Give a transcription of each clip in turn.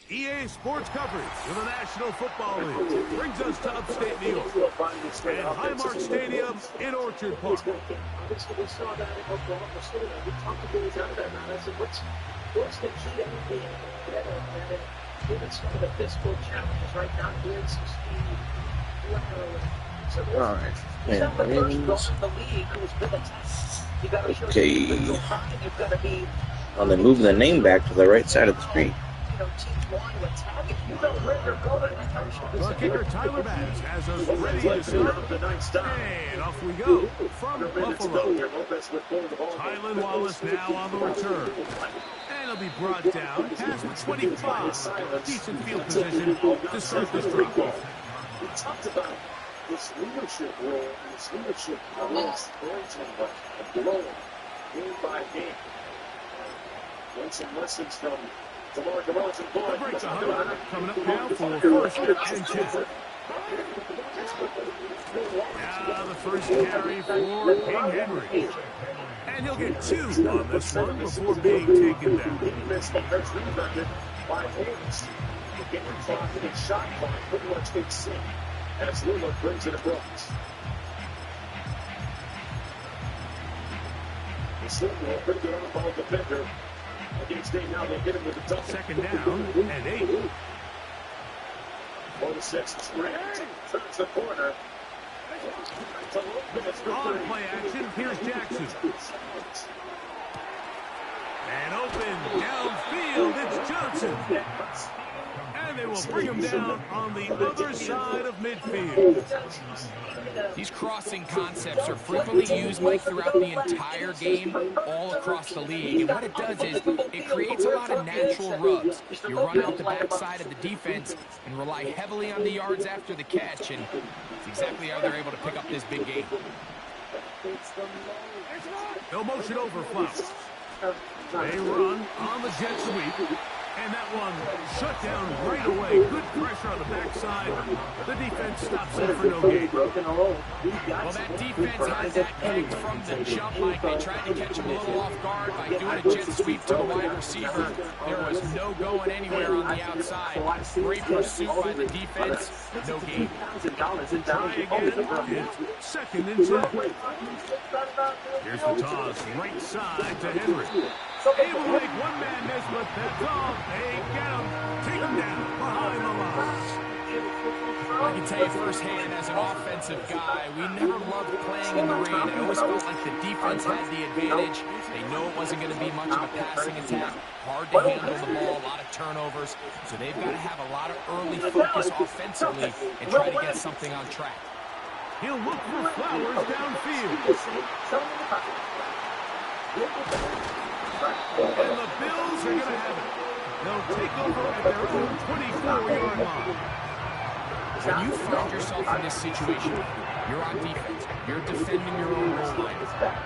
EA Sports coverage of the National Football League brings us to upstate New York and Highmark Stadium in Orchard Park. We saw that in Oklahoma City. We talked to guys out of that, man. I said, what's the key to being better at it? Given some of the physical challenges right now, doing some speed. So all right. he's not the first guy in the league who's been a test. You got to show you've got to be. Well, they're moving the name back to the right side of the screen. The kicker Tyler Bass has us ready to start. And off we go from Buffalo. Tylen Wallace now on the return. And he'll be brought down past the 25. Decent field position to start this drop. We talked about this leadership role, this leadership role, blowing game by game. Learn some lessons from DeMar DeRozan. Coming up now for first and 10. Now the first carry for King Henry. And he'll get 2 on this one before being taken down. He missed the first rebounded by Hayes. The game clock and his shot clock pretty much takes sync as Lula brings it across. The Silver, pretty good on-ball defender. Against Dave now, they hit him with a double. Second down and 8. 4-6 sprint. Turns the corner. On play action, here's Jackson. And open downfield, it's Johnson. And they will bring him down on the other side of midfield. These crossing concepts are frequently used, Mike, throughout the entire game, all across the league. And what it does is it creates a lot of natural rubs. You run out the backside of the defense and rely heavily on the yards after the catch, and it's exactly how they're able to pick up this big game. No motion over Flowers. They run on the jet sweep. And that one shut down right away. Good pressure on the backside. The defense stops it for no gain. Well, that defense has that pegged from the jump, Mike. They tried to catch him a little off guard by doing a jet sweep to the wide receiver. There was no going anywhere on the outside. Great pursuit by the defense. No gain. Try again. Second and 10. Here's the toss. Right side to Henry. Able to make one man miss, but that's all. They get him. Take him down behind the line. I can tell you firsthand, as an offensive guy, we never loved playing in the rain. It always felt like the defense had the advantage. They know it wasn't going to be much of a passing attack. Hard to handle the ball, a lot of turnovers. So they've got to have a lot of early focus offensively and try to get something on track. He'll look for Flowers downfield. And the Bills are going to have it. They'll take over at their own 24-yard line. When you find yourself in this situation, you're on defense, you're defending your own goal line,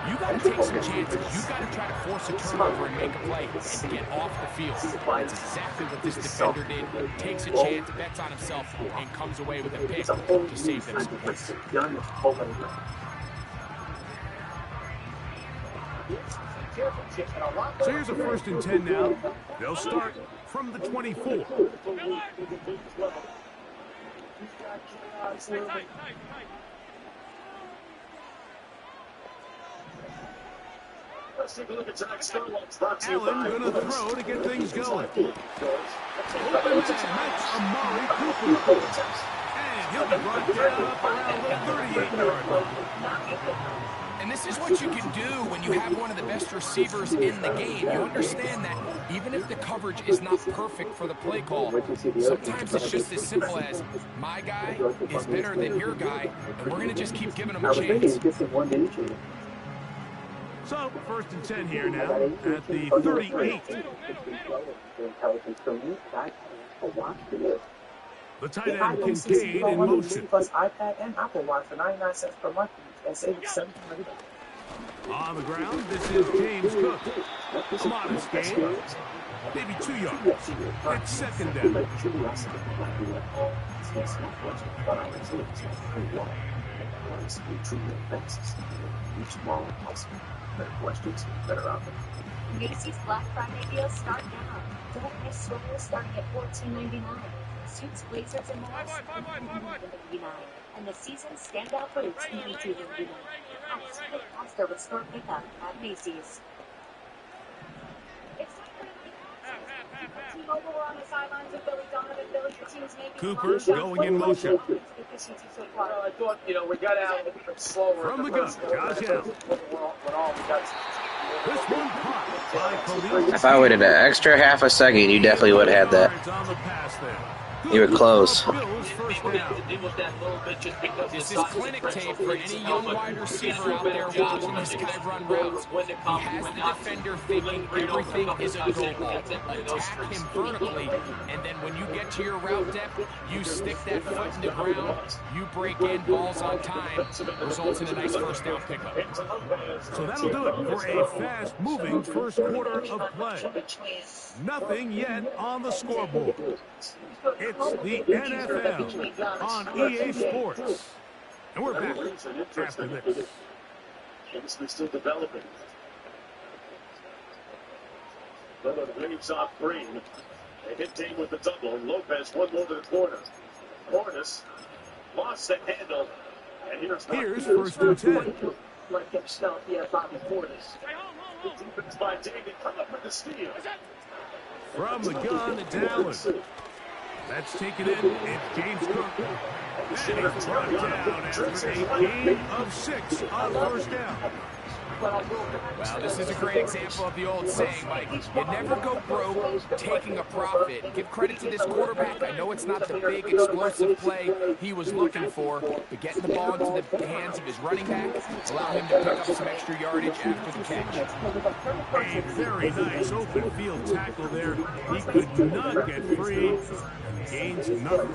you got to take some chances. You got to try to force a turnover and make a play and get off the field. That's exactly what this defender did. Takes a chance, bets on himself, and comes away with a pick to save them some points. So here's a first and 10 now. They'll start from the 24. Let's take a look at tonight's scoreboard. Allen going to throw to get things going. Open man, that's Amari Cooper. And he'll be brought down up around the 38-yard line. And this is what you can do when you have one of the best receivers in the game. You understand that even if the coverage is not perfect for the play call, sometimes it's just as simple as my guy is better than your guy, and we're going to just keep giving him a chance. So, first and 10 here now at the 38. The tight end Kincaid in motion. Plus iPad and Apple Watch for 99 cents per month and save $700. On the ground, this is James Cook. A modest gain, maybe 2 yards. It's second down. Macy's Black Friday deals start now. Don't miss sweaters starting at $14.99. Suits, blazers, and more $19.99. And the season's standout boots, $22.99. Ask faster with store pickup at Macy's. Cooper going in motion. I thought, we got out a little bit slower. From the gun, Josh Allen. This one caught by Police. If I waited an extra half a second, you definitely would have had that. You were close. This is clinic tape for any young wide receiver out there watching this guy run routes. He has the defender thinking everything is a go ball. Attack him vertically, and then when you get to your route depth, you stick that foot in the ground, you break in, balls on time, results in a nice first down pickup. So that'll do it for a fast-moving first quarter of play. Nothing yet on the scoreboard. It's the NFL on EA Sports. And we're back after this. Obviously still developing. Another waves off Green. They hit Dane with the double. Lopez one more to the corner. Hornus lost the handle. And here's first and 10. Like himself, Bobby Portis. Good defense by David. Come up with the steal. From the gun, it's Allen. That's taken in. It's James Cook. And he's brought down after a gain of 6 on first down. Well, this is a great example of the old saying, Mike. You never go broke taking a profit. Give credit to this quarterback. I know it's not the big, explosive play he was looking for, but getting the ball into the hands of his running back, allow him to pick up some extra yardage after the catch. A very nice open field tackle there. He could not get free. Gains nothing.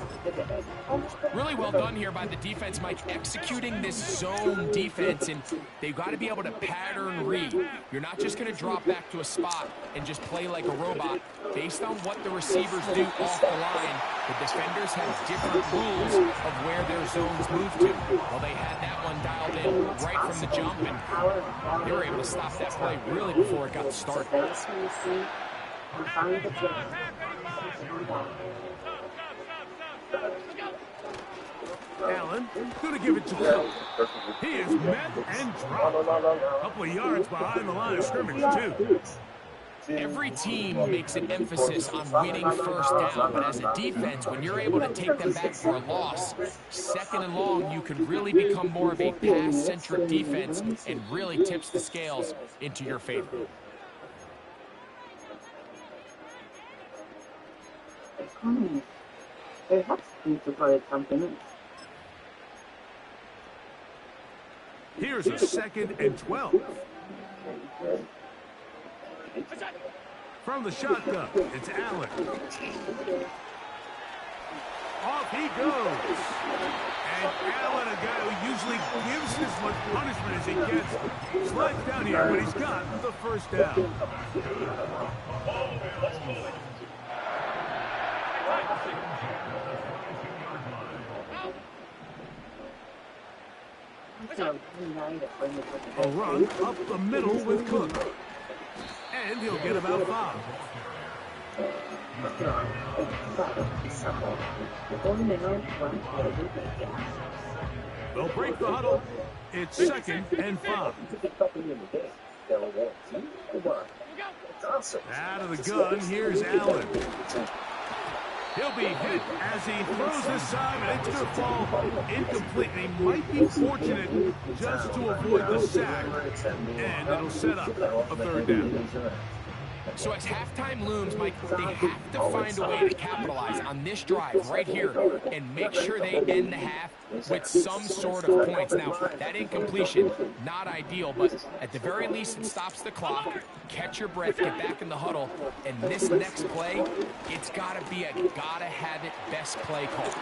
Really well done here by the defense, Mike, executing this zone defense, and they've got to be able to pattern read. You're not just going to drop back to a spot and just play like a robot. Based on what the receivers do off the line, the defenders have different rules of where their zones move to. Well, they had that one dialed in right from the jump, and they were able to stop that play really before it got started. Allen going to give it to Cook. He is met and dropped. A couple of yards behind the line of scrimmage, too. Every team makes an emphasis on winning first down, but as a defense, when you're able to take them back for a loss, second and long, you can really become more of a pass-centric defense and really tips the scales into your favor. Here's a 2nd and 12. From the shotgun, it's Allen. Off he goes. And Allen, a guy who usually gives as much punishment as he gets, slides down here, but he's got the first down. A run up the middle with Cook. And he'll get about 5. They'll break the huddle. It's 2nd and 5. Out of the gun, here's Allen. He'll be hit as he throws this time, and it's going to fall incomplete. He might be fortunate just to avoid the sack, and it'll set up a 3rd down. So as halftime looms, Mike, they have to find a way to capitalize on this drive right here and make sure they end the half with some sort of points. Now, that incompletion, not ideal, but at the very least, it stops the clock. Catch your breath, get back in the huddle, and this next play, it's got to be a gotta-have-it best play call.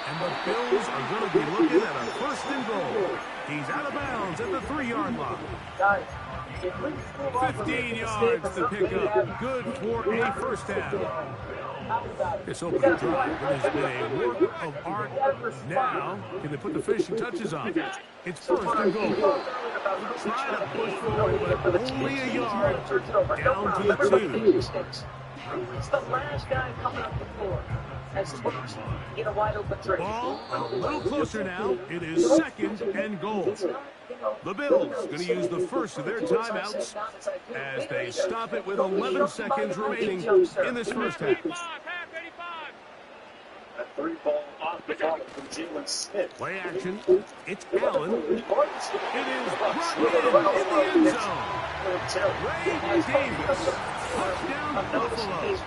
And the Bills are going to be looking at a 1st and goal. He's out of bounds at the 3-yard line. 15 yards to pick up. Good for a first down. This opening drive has been a work of art. Now, can they put the finishing touches on? It's 1st and goal. Try to push forward, but only a yard down to the 2. It's the last guy coming up the floor. As Twins get a wide open three. Ball a little closer now. It is 2nd and goal. The Bills going to use the first of their timeouts as they stop it with 11 seconds remaining in this first half. A 3-ball off the ball from Jalen Smith. Play action. It's Allen. It is brought in the end zone. Ray Davis. Touchdown Buffalo.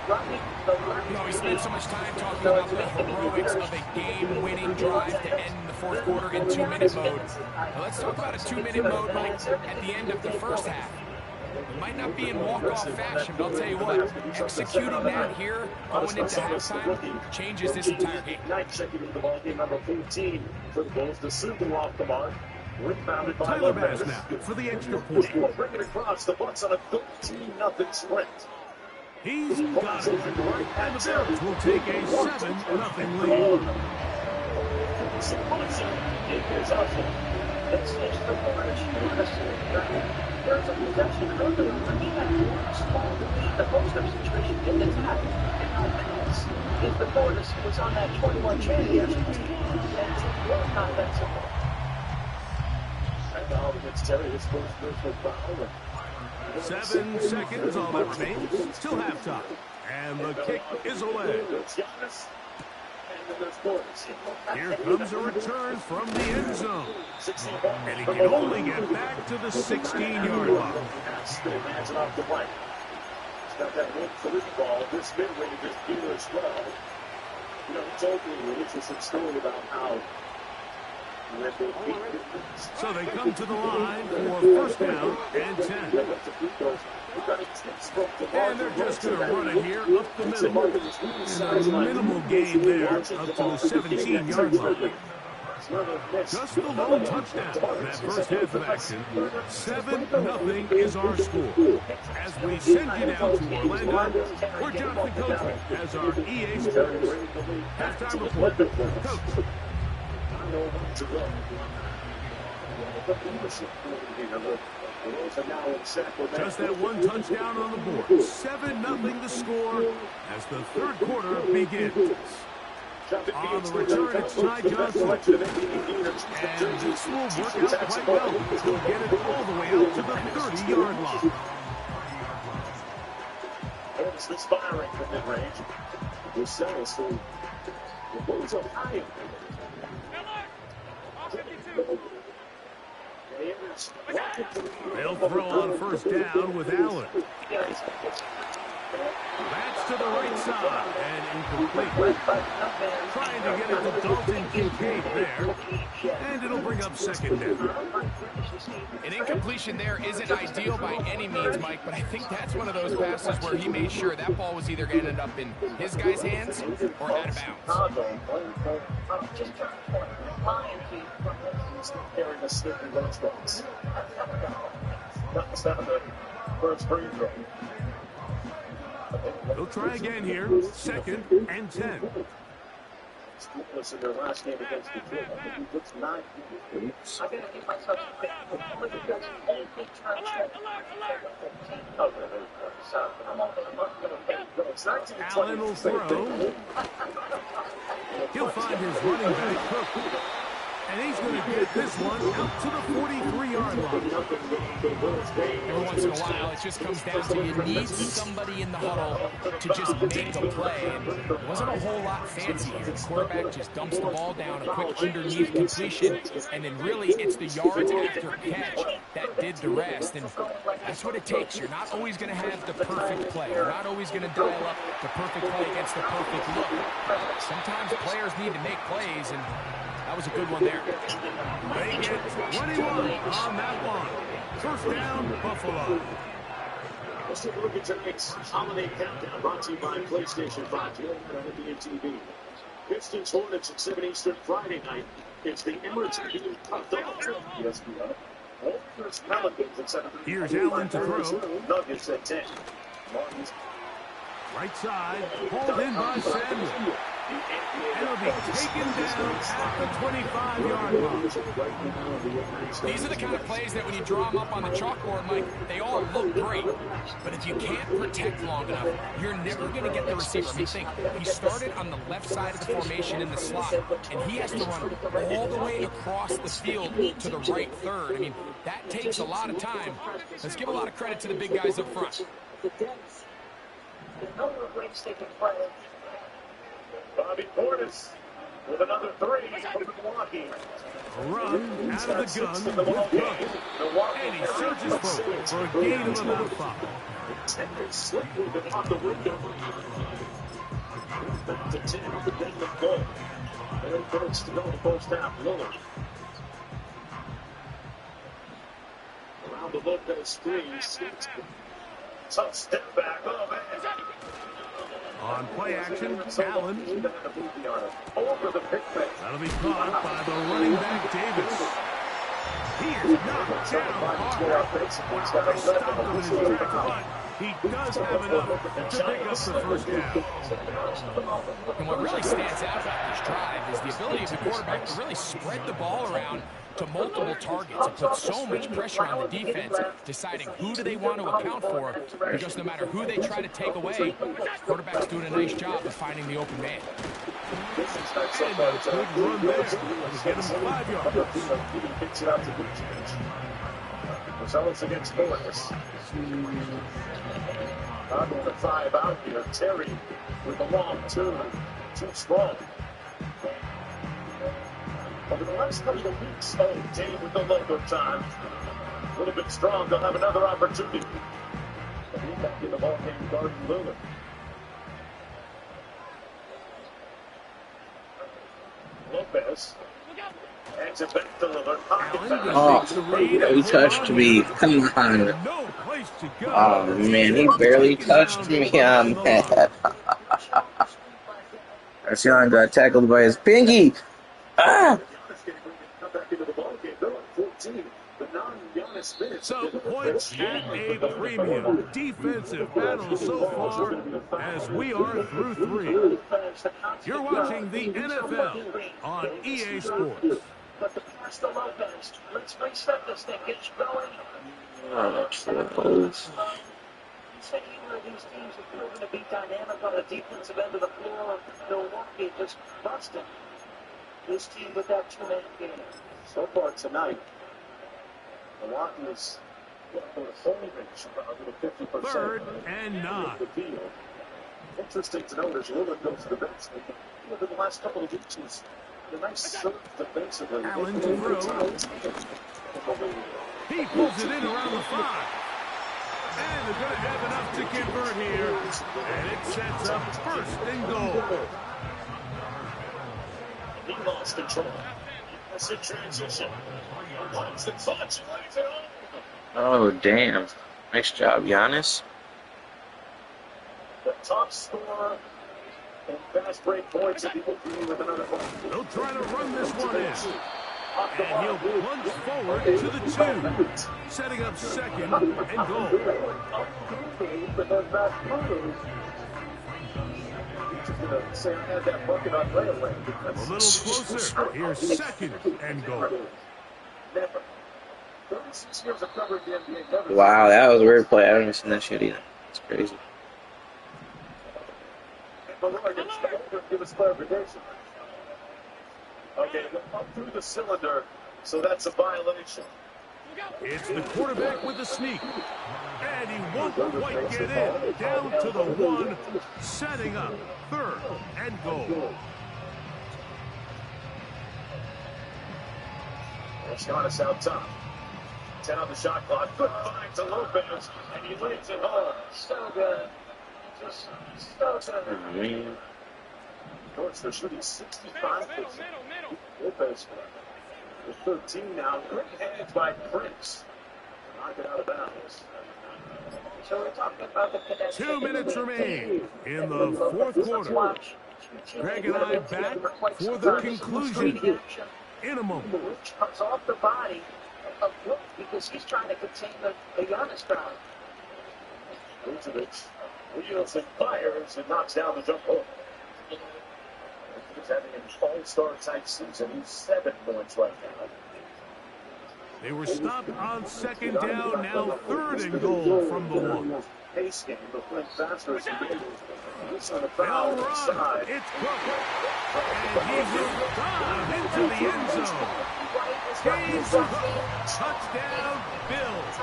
You know, we spent so much time talking about the heroics of a game-winning drive to end the fourth quarter in 2-minute mode. Now let's talk about a 2-minute mode, Mike, at the end of the first half. It might not be in walk-off fashion, but I'll tell you what, executing that here, going into halftime, changes this entire game. 9 seconds into the ball game, number 14 for the Bulls. The Super off the mark. Rebounded by Tyler Bass now for the extra point. Will bring it across. The Bucks on a 13-0 sprint. He's got it. And the Bills will take a 7-0 lead. It's the Forest. There's a possession earlier when he had one small lead. The post-up situation in the tap. And now Bass, if the Forest was on that 21 chance yesterday, and it's not that simple. And now against Terry, his first personal foul. 7 seconds, all that remains till halftime. And the kick is away. Here comes a return from the end zone. And he can only get back to the 16-yard line. He's got that 1-3 ball. This mid-range is here as well. You know, he told me an interesting story about how so they come to the line for first down and 10. And they're just going to run it here up the middle. And a minimal gain there up to the 17-yard line. Just the lone touchdown in that first half of action. 7-0 is our score. As we send you down to Orlando, we're Jonathan Coachman as our EA Sports halftime report. Coach. Just that one touchdown on the board. 7-0 the score as the third quarter begins. On the return, it's Ty Johnson. And this will work out quite well. He'll get it all the way out to the 30-yard line. It's misfiring from mid-range. Yourselves who the Bulls are high. They'll throw on first down with Allen. That's to the right side and incomplete. Trying to get it to Dalton Kincaid there. And it'll bring up second down. An incompletion there isn't ideal by any means, Mike, but I think that's one of those passes where he made sure that ball was either going to end up in his guy's hands or out of bounds. Carrying a stick in those spots. That's down the first free throw. They'll try again here. 2nd and 10. Scoreless in their last game against Detroit. I think he puts 9. I gotta give myself a quick look at this whole big turn. So I'm only a month going to Allen will throw. He'll find his running back, Cook. And he's going to get this one out to the 43-yard line. Every once in a while, it just comes down to you need somebody in the huddle to just make a play. And it wasn't a whole lot fancy here. The quarterback just dumps the ball down, a quick underneath completion, and then really it's the yards after catch that did the rest. And that's what it takes. You're not always going to have the perfect play. You're not always going to dial up the perfect play against the perfect look. Sometimes players need to make plays, and that was a good one there. They get 21 on that one. First down, Buffalo. Let's take a look at tonight's holiday countdown brought to you by PlayStation 5 on NBA TV. Pistons Hornets at 7 Eastern Friday night. It's the Emirates Cup ESPN. Warriors Pelicans at 7. Here's Allen to throw. Nuggets at 10. Right side, hauled in by Samuel. And it'll be taken down at the 25-yard line. These are the kind of plays that when you draw them up on the chalkboard, Mike, they all look great. But if you can't protect long enough, you're never going to get the receiver. I mean, think, he started on the left side of the formation in the slot, and he has to run all the way across the field to the right third. I mean, that takes a lot of time. Let's give a lot of credit to the big guys up front. The depth, the number of ways they can play. Bobby Portis with another 3 for Milwaukee. A run out of the gun with Cook. And he surges forward for a gain of about 5. Tender slip moving off the window. Back to 10 on the deadlift goal. And then first to go in the first half, Lillard. Around the Lopez screen, tough step back. Oh, man. On play action, Allen. Over the pick back. That'll be caught by the running back, Davis. He is knocked down hard. They stopped him in his tracks, but he does have enough to pick up the first down. And what really stands out about this drive is the ability of the quarterback to really spread the ball around to multiple targets and put so much pressure on the defense, deciding who do they want to account for, because no matter who they try to take away, quarterback's doing a nice job of finding the open man. Good run there. Let's get him 5 yards. Results against Portis. Not going to 5 out here. Terry with the long 2. Too strong. Over the last couple of weeks, Dave with the logo time. A little bit strong. They'll have another opportunity. But he's back in the ball game, guarding Lillard. Lopez. Hands it back to Lillard. Oh, he touched me. Come on. No place to go. Oh, man, he barely touched me on that. Arceon got tackled by his pinky. Ah! So points at a premium. Defensive battle so far as we are through 3. You're watching the NFL on EA Sports. But the pass to Lopez. Let's reset this thing. Get going. Oh, tripples. Say either of these teams have proven to be dynamic on the defensive end of the floor. Milwaukee just busted this team with that 2-man game. So far tonight, Milwaukee is holding around 50%. 3rd and 9. Interesting to know as Lillard goes to the bench. Over the last couple of weeks, he's a nice surge defensively. Allen to throw. He pulls it in around the 5. And they're going to have enough to convert here. And it sets up 1st and goal. He lost control. That's a transition. Once it's on, she lays it on. Oh, damn. Nice job, Giannis. The top scorer and fast break points at the opening with another ball. They'll try to run this one in. And he'll plunge forward to the 2. Setting up 2nd and goal. Say I had that bucket on railway. A little closer. Here's 2nd and goal. Never. 36 years of covering the NBA. Never. Wow, that was a weird play. I haven't seen that shit either. It's crazy. Give us clarification. Okay, up through the cylinder, so that's a violation. It's the quarterback with the sneak. And he won't quite get in. Down to the 1, setting up 3rd and goal. Giannis out top. 10 on the shot clock. Good find to Lopez, and he lays it home. So good. Just so good. Man. Coach, they're shooting 65%. Lopez with 13 now. Great hands by Prince. Knock it out of bounds. So we're talking about the connection. 2 minutes remain in the 4th quarter. Greg and I back for the conclusion in a moment. Which comes off the body of Brook because he's trying to contain the Giannis crowd. Vucevic wheels and fires and knocks down the jump hook. He's having an all-star type season. He's 7 points right now. They were stopped on second down, now 3rd and goal from the 1. Pace game, but playing faster as he did. He's on the They'll foul run. side. It's Cook. And he will dive into the end zone. James Cook. Touchdown, Bills.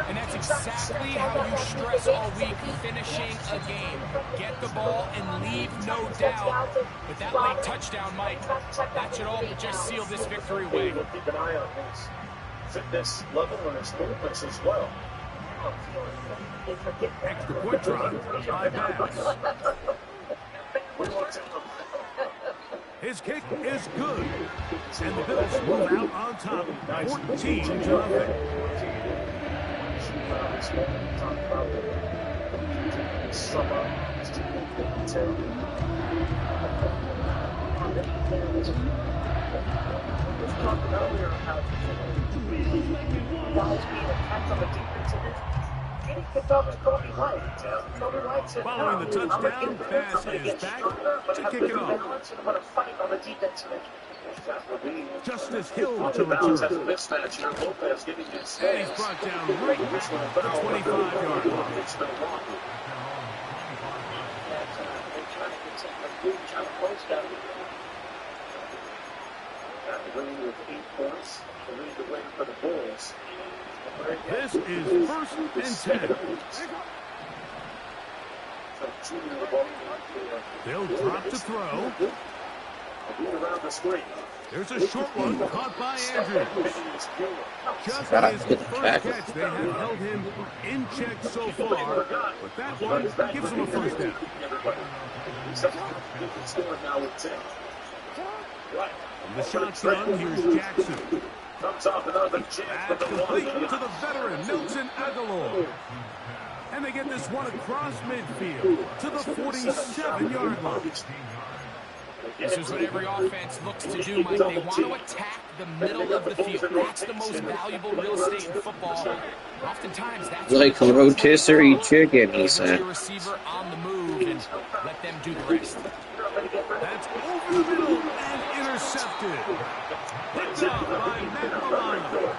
And that's exactly how you stress all week, finishing a game. Get the ball and leave no doubt. But that late touchdown, Mike, that should all just seal this victory away. We'll keep an eye on his fitness level and his movements as well. Extra point try by Bass. His kick is good. And the Bills move out on top, 14-0. Following the touchdown, Bass is back to kick it off. Justice Hill to return. And he's brought down right at the 25-yard line. With 8 points to lead the way for the Bulls. This is 1st and 10. They'll drop to throw. Around the screen. There's a short one caught by Andrews. Just his first catch, they have held him in check so far, but that one gives him a first down. From the shotgun, here's Jackson. Comes off another chance. That's complete to the veteran, Nelson Aguilar. And they get this one across midfield to the 47-yard line. This is what every offense looks to do, Mike. They want to attack the middle of the field. That's the most valuable real estate in football. Oftentimes, that's like a rotisserie chicken, he said. Your receiver on the move and let them do the rest. That's over the middle and intercepted. Picked up by Matt Milano.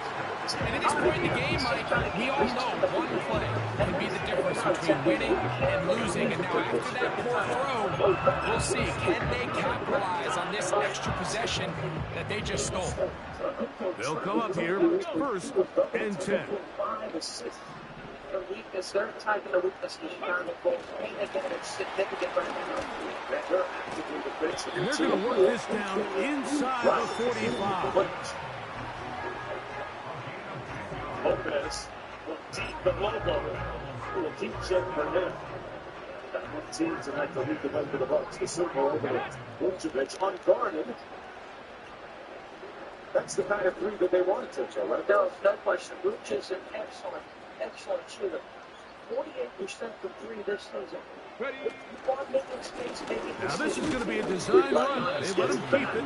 And at this point in the game, Mike, we all know one play can be the difference between winning and losing. And now after that poor throw, we'll see, can they capitalize on this extra possession that they just stole? They'll come up here 1st and 10. Weakness, they're attacking the weakness of the goal. Again, it's significant right now. And they're going to work this down inside the 45. Lopez will keep the logo. Will keep check for him. That one team tonight to lead the way for the Bucks. The Super over H2H unguarded. That's the kind of three that they wanted to throw, right? No question. Rooch is an excellent shooter. 48% from 3 this season. Now this is going to be a design run. They let him keep it.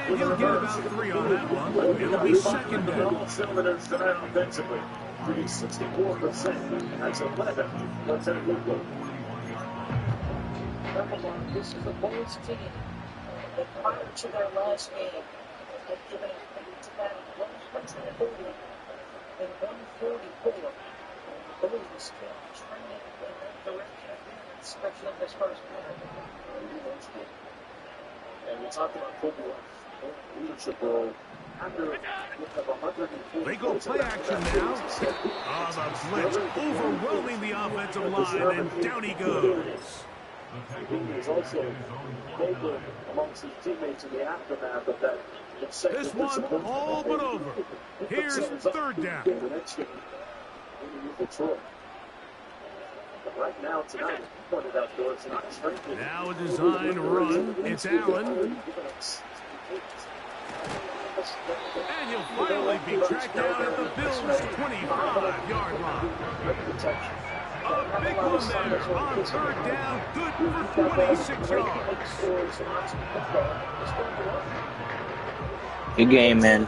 And he'll get about 3 on that one. It'll be 2nd down. All cylinders tonight offensively. 64%. That's 11. That's a good goal. This is the Bulls team that prior to their last game had given to that 140 and 144. The Bulls kept trending in that direction, especially in this first half. And we talked about football leadership role. They go play action now. The blitz overwhelming the offensive line, and down he goes. He was also vocal amongst his teammates in the aftermath of that. This one all but over. Here's 3rd down. Right now, tonight, pointed out doors. Now a design run. It's Allen. And he'll finally be tracked down at the Bills' 25-yard line. A big one there on 3rd down. Good for 26 yards. Good game, man.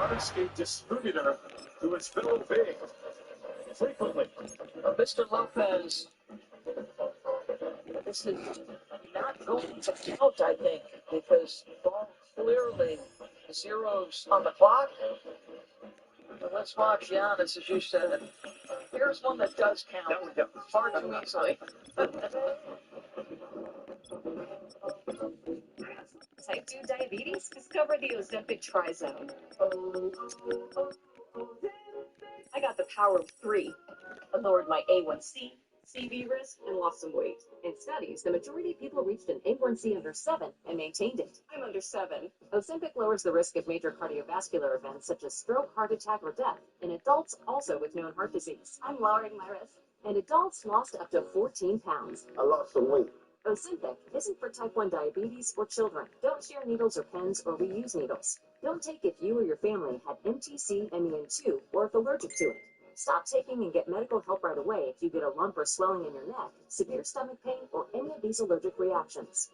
Honesty distributor who is Phil Big frequently. Mr. Lopez this is not going to count, I think, because ball clearly zeros on the clock. But let's watch Giannis, as you said. Here's one that does count far too easily. Type 2 diabetes? Discover the Ozempic Trizone. I got the power of 3. I lowered my A1C, CV risk, and lost some weight. In studies, the majority of people reached an A1C under 7 and maintained it. I'm under 7. Ozempic lowers the risk of major cardiovascular events such as stroke, heart attack, or death in adults also with known heart disease. I'm lowering my risk. And adults lost up to 14 pounds. I lost some weight. Ozempic isn't for type 1 diabetes or children. Don't share needles or pens or reuse needles. Don't take if you or your family had MTC, MEN2, or if allergic to it. Stop taking and get medical help right away if you get a lump or swelling in your neck, severe stomach pain, or any of these allergic reactions.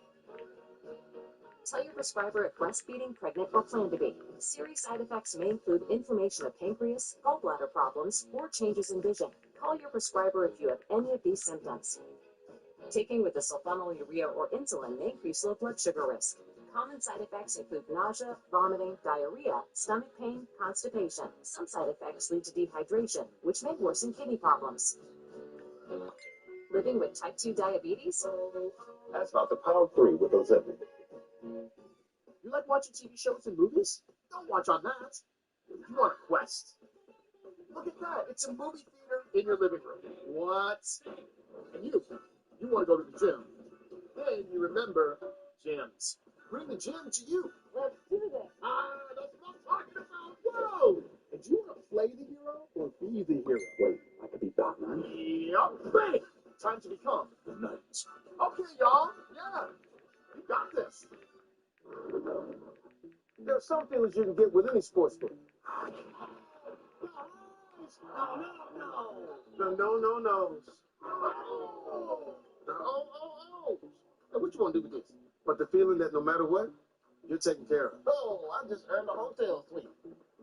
Tell your prescriber if breastfeeding, pregnant, or plan to be. Serious side effects may include inflammation of pancreas, gallbladder problems, or changes in vision. Call your prescriber if you have any of these symptoms. Taking with the sulfonylurea or insulin may increase low blood sugar risk. Common side effects include nausea, vomiting, diarrhea, stomach pain, constipation. Some side effects lead to dehydration, which may worsen kidney problems. Living with type 2 diabetes? That's not the power of 3 with Ozempic. You like watching TV shows and movies? Don't watch on that. You want a Quest. Look at that. It's a movie theater in your living room. What? And you want to go to the gym. Then you remember gyms. Bring the gym to you. Let's do that. That's what I'm talking about. Whoa! And do you want to play the hero or be the hero? Wait, I could be Batman. Yup. Bang! Time to become the knight. Okay, y'all. Yeah. You got this. There are some feelings you can get with any sports book. No. Now, what you want to do with this? But the feeling that no matter what, you're taken care of. Oh, I just earned a hotel suite.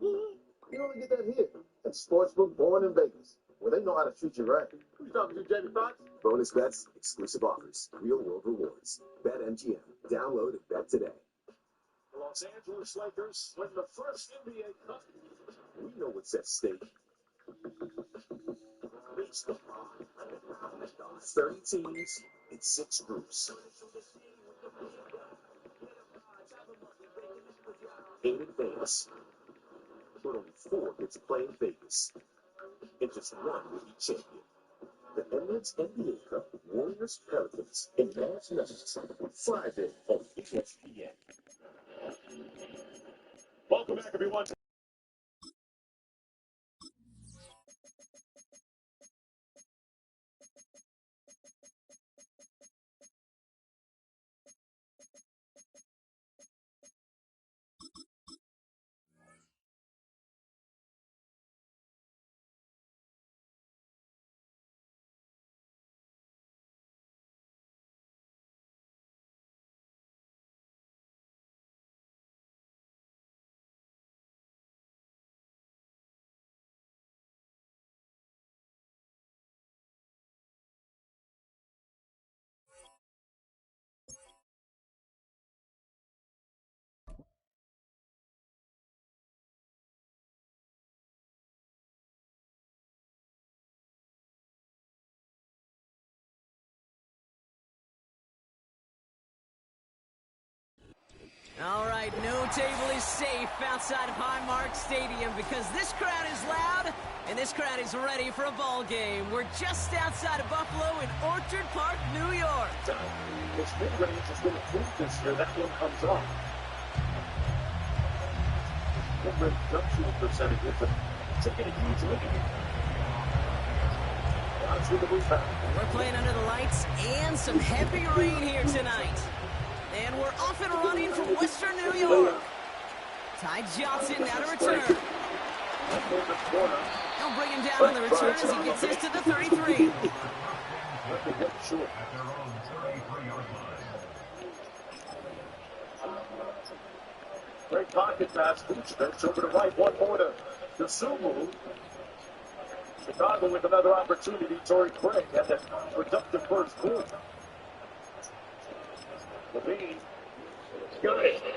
You only get that here at Sportsbook Born in Vegas, where they know how to treat you right. Who you talking to, Jamie Foxx? Bonus bets, exclusive offers, real-world rewards. Bet MGM. Download and bet today. The Los Angeles Lakers win the first NBA Cup. We know what's at stake. Reach the ball. 30 teams in 6 groups. 8 advance. But only 4 get to play in Vegas. And just 1 will be champion. The Emirates NBA Cup, Warriors, Pelicans, and Mavs Nuggets. Friday on ESPN. Welcome back, everyone. All right, no table is safe outside of Highmark Stadium because this crowd is loud and this crowd is ready for a ball game. We're just outside of Buffalo in Orchard Park, New York. This mid-range has been improved this year. That one comes off. Mid-range jump shooting percentage is taking a huge lead. That's with the move back. We're playing under the lights and some heavy rain here tonight. And we're off and running from Western New York. Ty Johnson now to return. He'll bring him down on the return as he gets this to the 33. Great pocket pass. Stretch over the right. One more to Sumu. Chicago with another opportunity. Torrey Craig had that productive first quarter.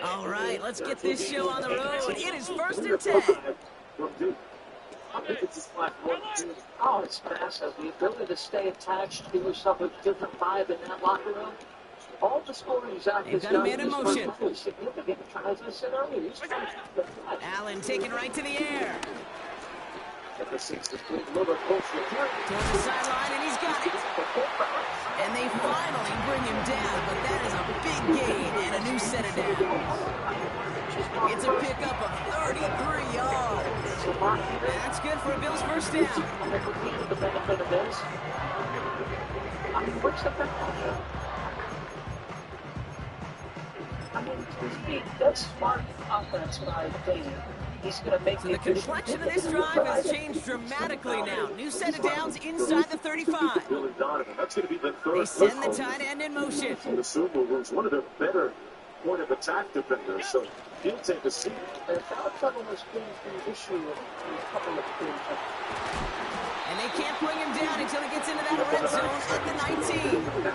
All right, let's get this show on the road. It is 1st and 10. Oh, it's massive. The ability to stay attached to yourself with a different vibe in that locker room. All the scoring he's out They've got a man in motion. Significant, as I said earlier. Allen taken right to the air. Towards the sideline, and he's got it. And they finally bring him down, but that is a big gain and a new set of downs. It's a pickup of 33 yards. That's good for a Bills first down. That's smart offense by Dane. He's going to make so the complexion of this drive has changed dramatically now. New set of downs inside the 35. They send the tight end in motion. The Super Bowl's one of their better point of attack defenders, so he'll take a seat. And foul trouble has been an issue in a couple of games. And they can't bring him down until he gets into that red zone at the 19.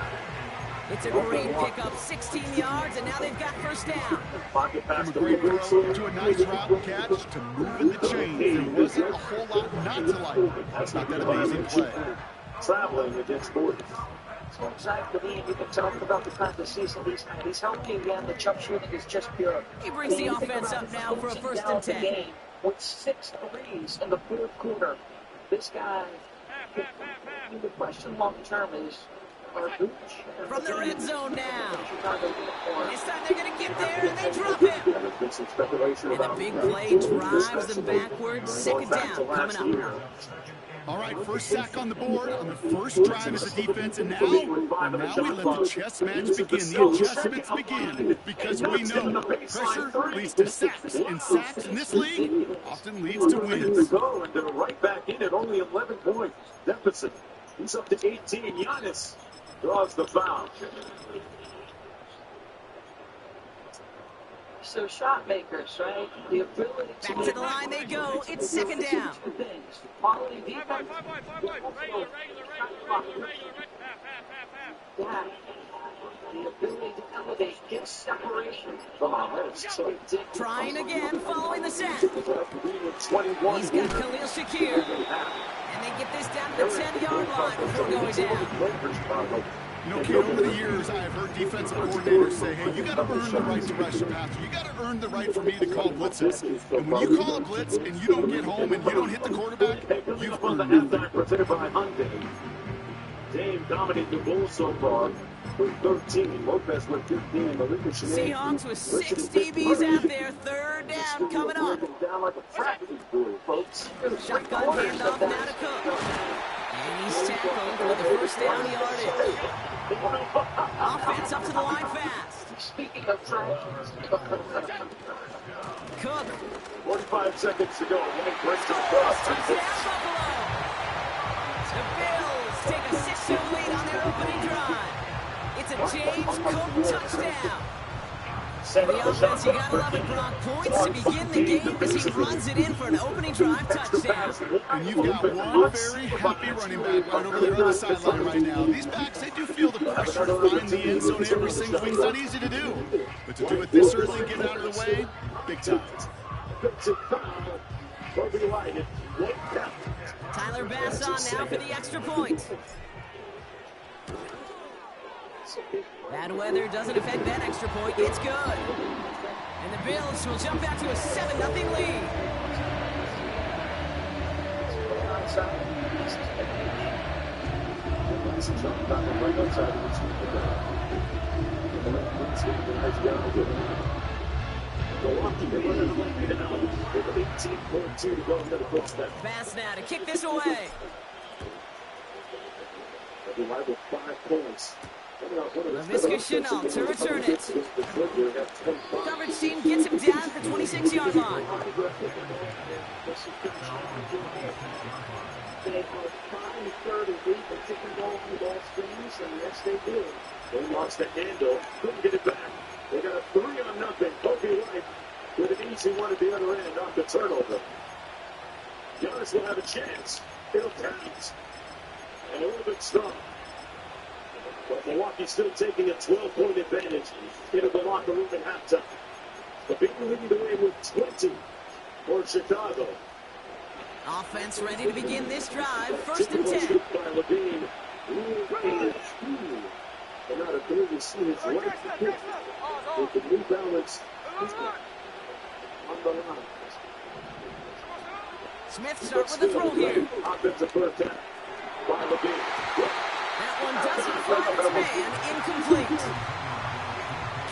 It's a great pickup, 16 yards, and now they've got first down. From a great throw to a nice route catch to moving the chains. There wasn't a whole lot not to like. That's not that amazing play. Traveling against Gordon. So exactly, you can talk about the kind of season he's had. He's healthy again. The jump shooting is just pure. He brings the offense up now for a 1st and 10. With 6 threes in the 4th quarter. This guy, the question long term is, from the red zone now. This time they're going to get there, and they drop him. And the big play drives them backwards. 2nd down coming up. All right, first sack on the board on the first drive as a defense, and now we let the chess match begin. The adjustments begin, because we know pressure leads to sacks, and sacks in this league often leads to wins. And they're right back in at only 11-point deficit. He's up to 18. Giannis draws the foul. So shot makers, right? The ability to back to the line they go. It's 2nd down. Quality defense. The ability to elevate, get separation. Trying again, following the sack. He's got Khalil Shakir. And they get this down to the 10-yard line before going down. You know, Kate, over the years, I've heard defensive coordinators say, hey, you got to earn the right to rush the passer. You got to earn the right for me to call blitzes. And when you call a blitz and you don't get home and you don't hit the quarterback, you've earned nothing. Dame dominated the Bulls so far with 13. Lopez with 15. Seahawks with 6 DBs out there. 3rd down coming up. Down like a practice board, folks. Shotgun handoff now to Cook. And he's tackled for the first down yardage. Offense up to the line fast. Speaking of tries, Cook. 45 seconds to go. Touchdown Buffalo. The Bills take a 6-0 lead on their opening drive. It's a James Cook touchdown. The offense, you gotta love it, Brock. Points to begin the game as he runs it in for an opening drive touchdown. And you've got one very happy running back right over there on the sideline right now. These backs, they do feel the pressure to find the end zone every single week. It's not easy to do. But to do it this early and get out of the way, big time. Tyler Bass on now for the extra point. Bad weather doesn't affect that extra point. It's good. And the Bills will jump out to a 7-0 lead. Bass now to kick this away. LaVisca Chenault to return it. Coverage team gets him down at the 26-yard line. They lost the handle, couldn't get it back. They got a 3-0. Kobe White with an easy one at the other end off the turnover. Giannis will have a chance. It'll count. And a little bit strong. But Milwaukee's still taking a 12-point advantage into the locker room at halftime. The Bears leading the way with 20 for Chicago. Offense ready to begin this drive. First and 10. By Levine. And not a goal to see his right kick. With the new balance. On the line. Smith start with the throw here. Offensive first down by Levine. That one doesn't find its man. Incomplete.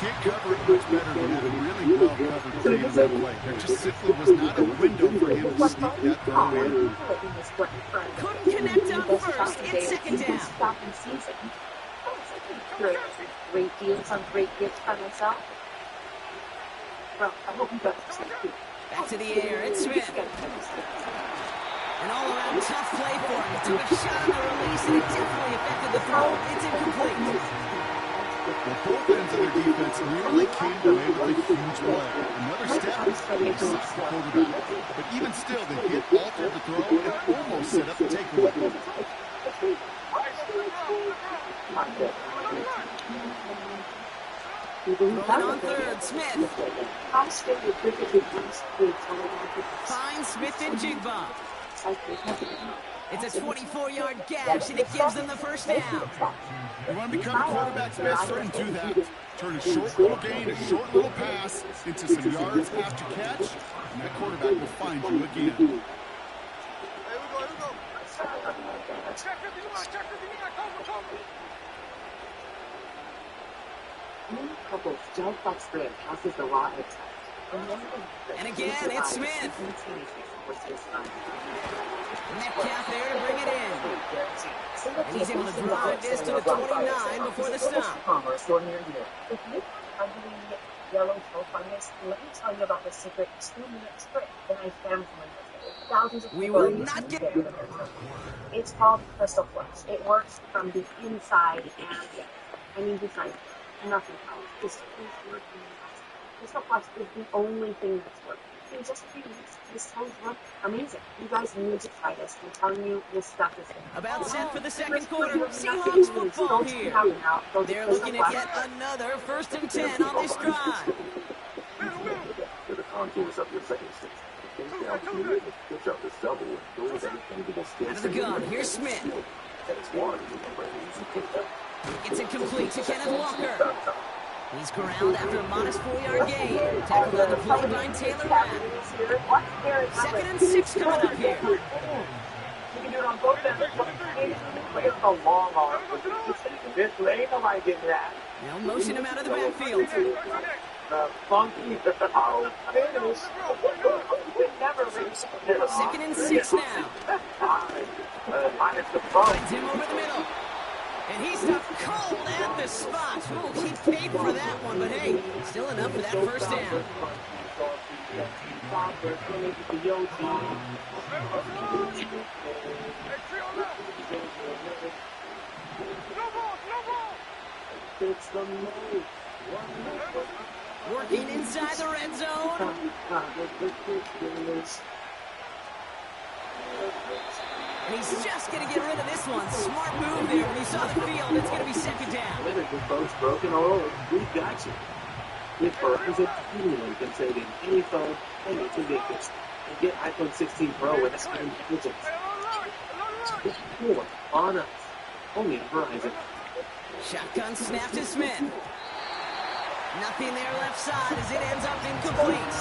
Can't cover it much better than that. Really well covered creating that play. There just simply was not a window for him to sneak that throw in. Couldn't connect on first. It's second down. Great deals on great gifts by myself. Well, I hope you got back to the air. It's Smith. An all-around tough play for him. Took a shot on the release, and it definitely affected the throw. It's incomplete. Well, both ends of their defense nearly came away with a huge play. Another step, and stopped the quarterback. But even still, the hit altered the throw and almost set up the takeaway. Rolling on third, Smith. Finds Smith and Jigba. It's a 24-yard gash, and it gives them the first down. You want to become the quarterback's best friend, do that. Turn a short little gain, a short little pass into some yards after catch, and that quarterback will find you again. And again, it's Smith. Metcalf there to bring it in. And he's able to drive this to the 29 before the stop. Yellow toe fungus. Let me tell you about the secret 2-minute trick that I found from thousands of people. We will not get. It's called Crystal Flux. It works from the inside and out. I mean, besides nothing else. This is working. Crystal Flux is the only thing that's working. In just a few weeks, this toes look amazing. You guys need to try this. I'm telling you, this stuff is about set for the second quarter. Seahawks football here. They're looking at yet another 1st and 10 on this drive. The contours of your second six. Out of the gun, here's Smith. It's incomplete to Kenneth Walker. He's corralled after a modest 4-yard gain. Tackled on the play by Taylor Rapp. 2nd and 6 coming up here. You can do it on both ends. It's a long arm. This lane, nobody getting that. They'll motion him out of the backfield. Funky finish. 2nd and 6 now. Finds him over the middle. And he stopped cold at the spot. Ooh, he paid for that one, but hey, still enough for that first down. Working inside the red zone. And he's just going to get rid of this one. Smart move there when he saw the field. It's going to be second down. If boat's broken or old, we've got you. With Verizon, anyone can trade in any phone, any two digits, and get iPhone 16 Pro with a screen digits. It's more on us. Only on Verizon. Shotgun snap to Smith. Nothing there left side as it ends up incomplete.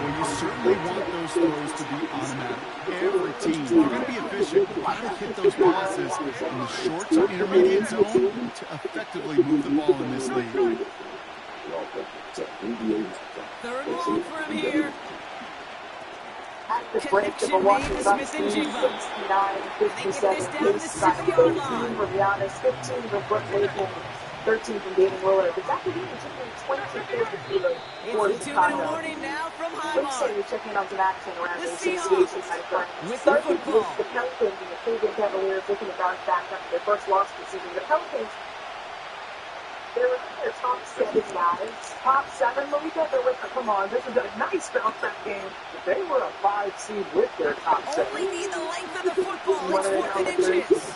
Well, you certainly want those throws to be automatic. Every team, you're going to be efficient. You've got to hit those passes in the short to intermediate zone to effectively move the ball in this league. 3rd and long for him here. Connection made to Smith and Jigba. They get this down to the 7-yard line. 15 from Brooke Mayfield, 13 from David Willard. But that could be 20 It's the 2-minute warning now from Highmark. We're checking out some action around The the Seahawks with the football. The Pelicans and the Cleveland Cavaliers looking to bounce back after their first loss of the season. The Pelicans, they're their top 7 guys. Top 7, Malika, they're with them. Come on, this is a nice bounce back game. They were a 5 seed with their top 7. Only need the length of the football. It's 4th and inches.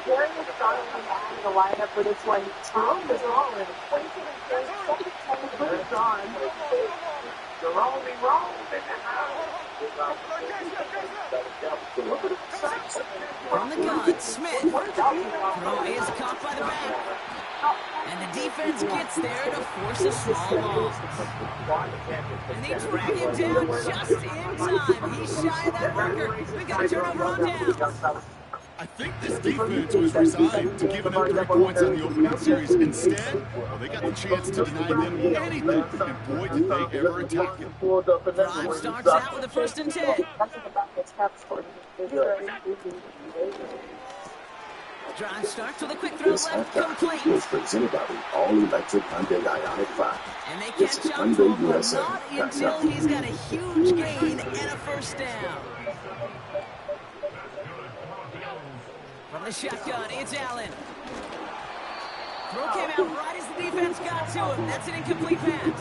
Very excited to add the lineup for this one. Tom is on. 27 points, second time for John. You're only wrong in the house. From the gun, Smith. Throw is caught by the back. And the defense gets there to force a small loss. And they drag him down just in time. He's shy of that marker. We got a turnover on down. I think this defense was resigned to giving up 3 points on the opening series. Instead, well, they got the chance to deny them anything, and boy, did they ever attack it. Drive starts out with a 1st and 10. Drive starts with a quick throw left, complete. Presented by the all-electric Hyundai Ioniq 5. And they catch up to him, but not until he's got a huge gain and a 1st down. From the shotgun, it's Allen. Throw came out right as the defense got to him. That's an incomplete pass.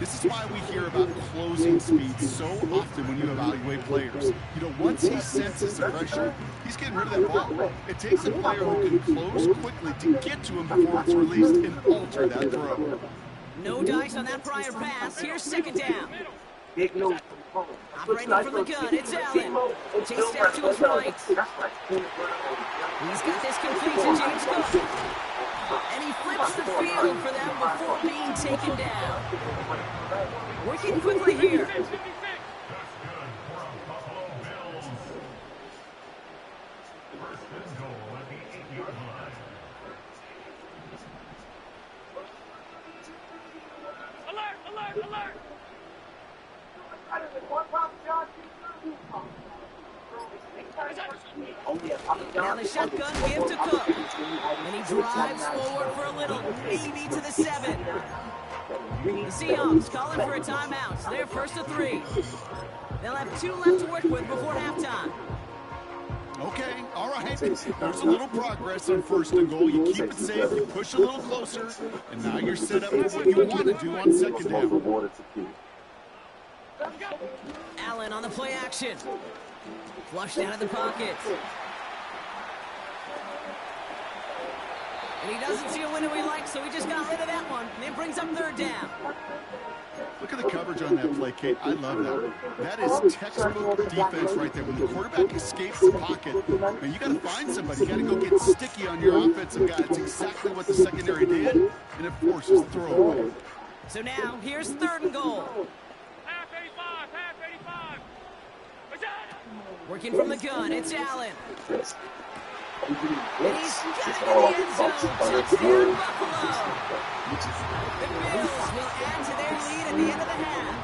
This is why we hear about closing speed so often when you evaluate players. You know, once he senses the pressure, he's getting rid of that ball. It takes a player who can close quickly to get to him before it's released and alter that throw. No dice on that prior pass. Here's 2nd down. Big news. Operating from the gun, it's Allen. Chase down to his right. He's got this complete to James Cook. And he flips the field for them before being taken down. Working quickly here. Now the shotgun give to Cook. And he drives forward for a little, maybe to the 7. The Seahawks calling for a timeout. So they're 1st to 3. They'll have 2 left to work with before halftime. Okay, all right. There's a little progress on 1st and goal. You keep it safe, you push a little closer, and now you're set up for what you want to do on 2nd down. Allen on the play action. Flushed out of the pocket. And he doesn't see a window he likes, so he just got rid of that one. And it brings up 3rd down. Look at the coverage on that play, Kate. I love that. That is textbook defense right there. When the quarterback escapes the pocket, man, you got to find somebody. You got to go get sticky on your offensive guy. It's exactly what the secondary did, and it forces the throw away. So now, here's 3rd and goal. Half 85. Working from the gun, it's Allen. And he's got it in the end zone. Touchdown, Buffalo. The Bills will add to their lead at the end of the half.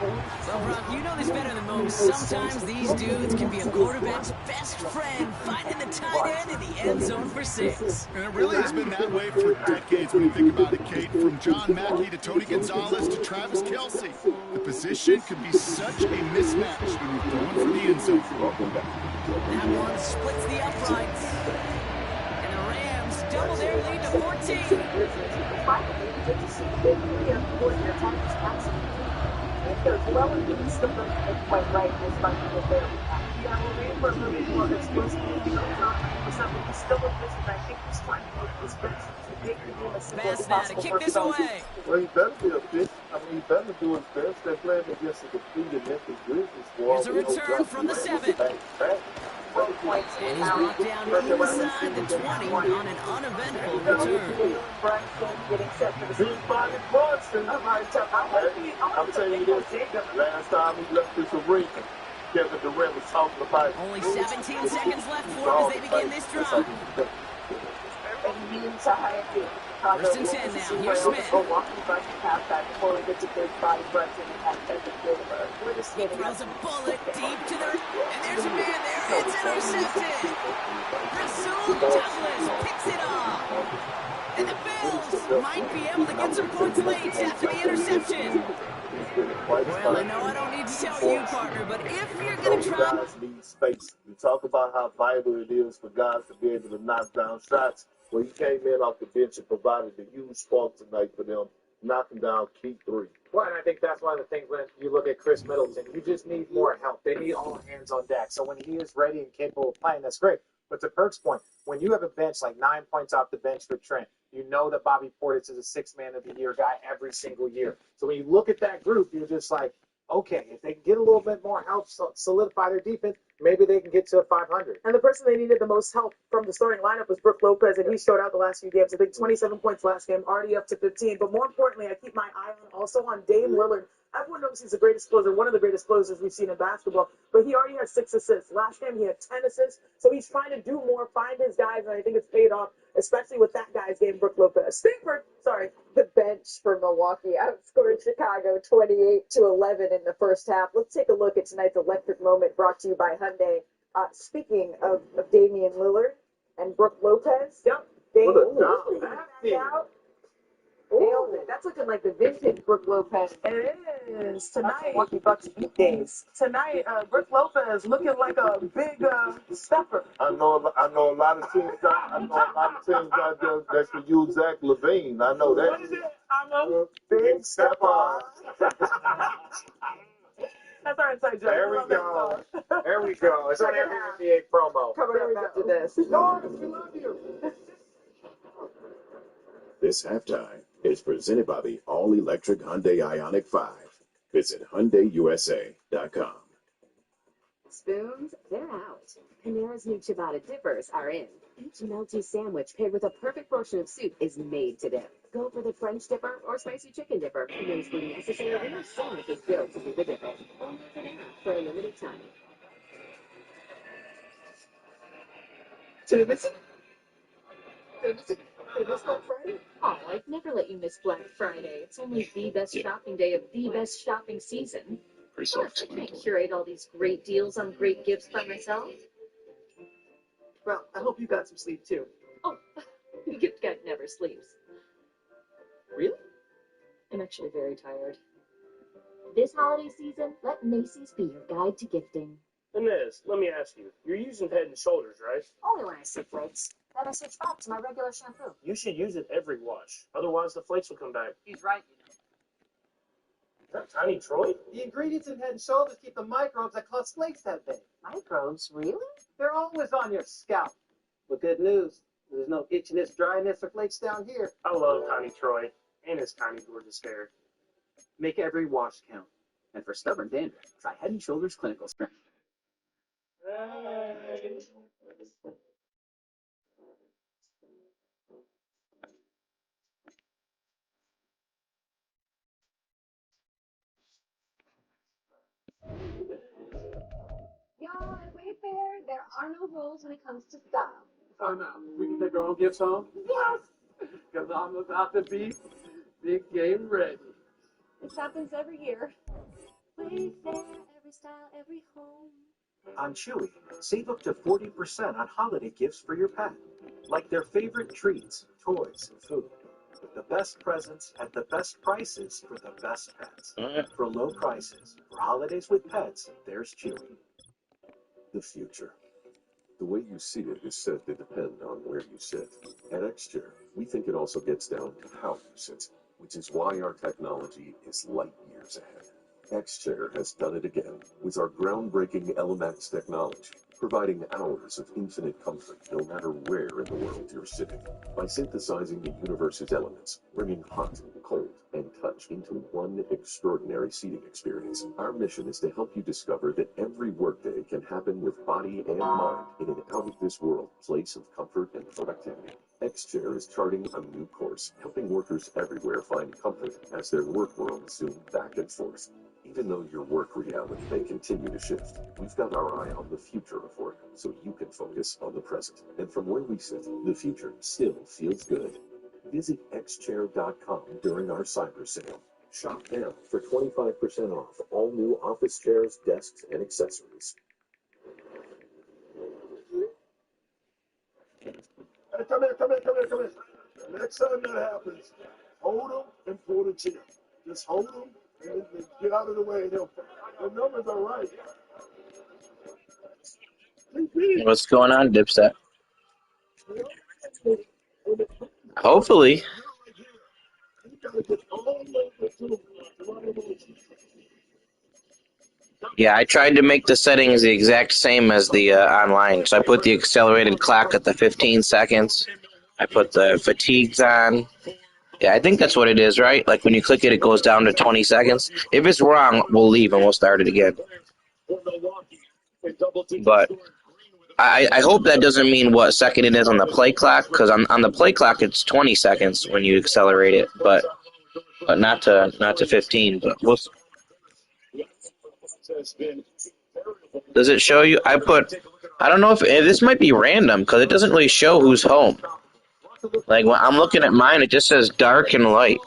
Well, Brock, you know this better than most. Sometimes these dudes can be a quarterback's best friend, finding the tight end in the end zone for 6. And it really has been that way for decades when you think about it, Kate. From John Mackey to Tony Gonzalez to Travis Kelce. The position could be such a mismatch when you're throwing for the end zone. That one splits the uprights. And the Rams double their lead to 14. There's well and good stuff that's quite right in this bunch of there. Yeah, we're waiting for a little bit more explosive. For something he's still in this, and I think he's trying to make this best to make the game as simple as possible. Kick this away. Well, he better be a fit. I mean, he better do his best. They're playing against a defeated Memphis Grizzlies squad. Here's a return from the 7. And he's brought down inside the 20 on an uneventful return. I'm telling you this, last time he left this arena, Kevin Durant was talking about only 17 seconds left for him as they begin this drive. 1st and 10 now. Here's Smith. He throws a bullet deep to the... And there's a man there. It's intercepted. Rasul Douglas picks it off. And the Bills might be able to get some points late after the interception. Well, I know I don't need to tell you, partner, but if you're going to try... Guys need space. You talk about how vital it is for guys to be able to knock down shots. Well, he came in off the bench and provided a huge spark tonight for them. knocking down key threes. Well, and I think that's one of the things when you look at Chris Middleton, you just need more help. They need all hands on deck. So when he is ready and capable of playing, that's great. But to Kirk's point, when you have a bench like 9 points off the bench for Trent, you know that Bobby Portis is a six-man of the year guy every single year. So when you look at that group, you're just like, okay, if they can get a little bit more help, solidify their defense, maybe they can get to a 500. And the person they needed the most help from the starting lineup was Brook Lopez, and he showed out the last few games. I think 27 points last game, already up to 15. But more importantly, I keep my eye on Dame Lillard. Everyone knows he's the greatest closer, one of the greatest closers we've seen in basketball. But he already has 6 assists. Last game, he had 10 assists. So he's trying to do more, find his guys, and I think it's paid off, especially with that guy's game, Brook Lopez. Stanford, sorry. The bench for Milwaukee outscored Chicago 28-11 in the first half. Let's take a look at tonight's electric moment brought to you by Hyundai. Speaking of Damian Lillard and Brook Lopez, Yep. Dame What a out. Nailed it. That's looking like the vintage Brook Lopez. It is. Tonight, Milwaukee Bucks beat days. Tonight, Brook Lopez looking like a big stepper. I know a lot of teams out there that could use Zach LaVine. I know that. What is it? I'm a Big stepper. That's our inside joke. There we go. There we go. It's on every NBA promo. Coming up after this. Lawrence, we love you. This halftime is presented by the all-electric Hyundai Ioniq 5. Visit HyundaiUSA.com. Spoons, they're out. Panera's new ciabatta dippers are in. Each melty sandwich paired with a perfect portion of soup is made to dip. Go for the French dipper or spicy chicken dipper. No spoon necessary. Your sandwich is built to do the dipping. Only Panera for a limited time. Did this Black Friday? Oh, I'd never let you miss Black Friday. It's only the best shopping day of the best shopping season. Plus, I can't curate all these great deals on great gifts by myself. Well, I hope you got some sleep too. Oh, the gift guide never sleeps. Really? I'm actually very tired. This holiday season, let Macy's be your guide to gifting. Inez, let me ask you. You're using Head and Shoulders, right? Only when I see flakes. Then I switch back to my regular shampoo. You should use it every wash. Otherwise, the flakes will come back. He's right. Is that Tiny Troy? The ingredients in Head & Shoulders keep the microbes that cause flakes that big. Microbes, really? They're always on your scalp. But good news, there's no itchiness, dryness, or flakes down here. I love Tiny Troy and his tiny gorgeous hair. Make every wash count. And for stubborn dandruff, try Head & Shoulders Clinical Strength. Y'all, at Wayfair, there are no rules when it comes to style. Oh no, we can take our own gifts home? Yes! Because I'm about to be big game ready. This happens every year. Wayfair, every style, every home. On Chewy, save up to 40% on holiday gifts for your pet, like their favorite treats, toys, and food. The best presents at the best prices for the best pets. For low prices, for holidays with pets, there's Chewy. The future. The way you see it is said to depend on where you sit. At Xchair, we think it also gets down to how you sit, which is why our technology is light years ahead. Xchair has done it again with our groundbreaking LMAX technology, providing hours of infinite comfort no matter where in the world you're sitting. By synthesizing the universe's elements, bringing hot, cold, and touch into one extraordinary seating experience, our mission is to help you discover that every workday can happen with body and mind in an out-of-this-world place of comfort and productivity. Xchair is charting a new course, helping workers everywhere find comfort as their work worlds zoom back and forth. Even though your work reality may continue to shift, we've got our eye on the future of work, so you can focus on the present. And from where we sit, the future still feels good. Visit xchair.com during our cyber sale. Shop now for 25% off all new office chairs, desks, and accessories. Hey, come here. Next time that happens, hold them and pull the chair. Just hold them and get out of the way. The numbers are right. What's going on, Dipset? Yeah, I tried to make the settings the exact same as the online. So I put the accelerated clock at the 15 seconds. I put the fatigues on. Yeah, I think that's what it is, right? Like when you click it, it goes down to 20 seconds. If it's wrong, we'll leave and we'll start it again. But I hope that doesn't mean what second it is on the play clock, because on the play clock it's 20 seconds when you accelerate it, but not to 15. But does it show you? I don't know if this might be random because it doesn't really show who's home. Like when I'm looking at mine, it just says dark and light.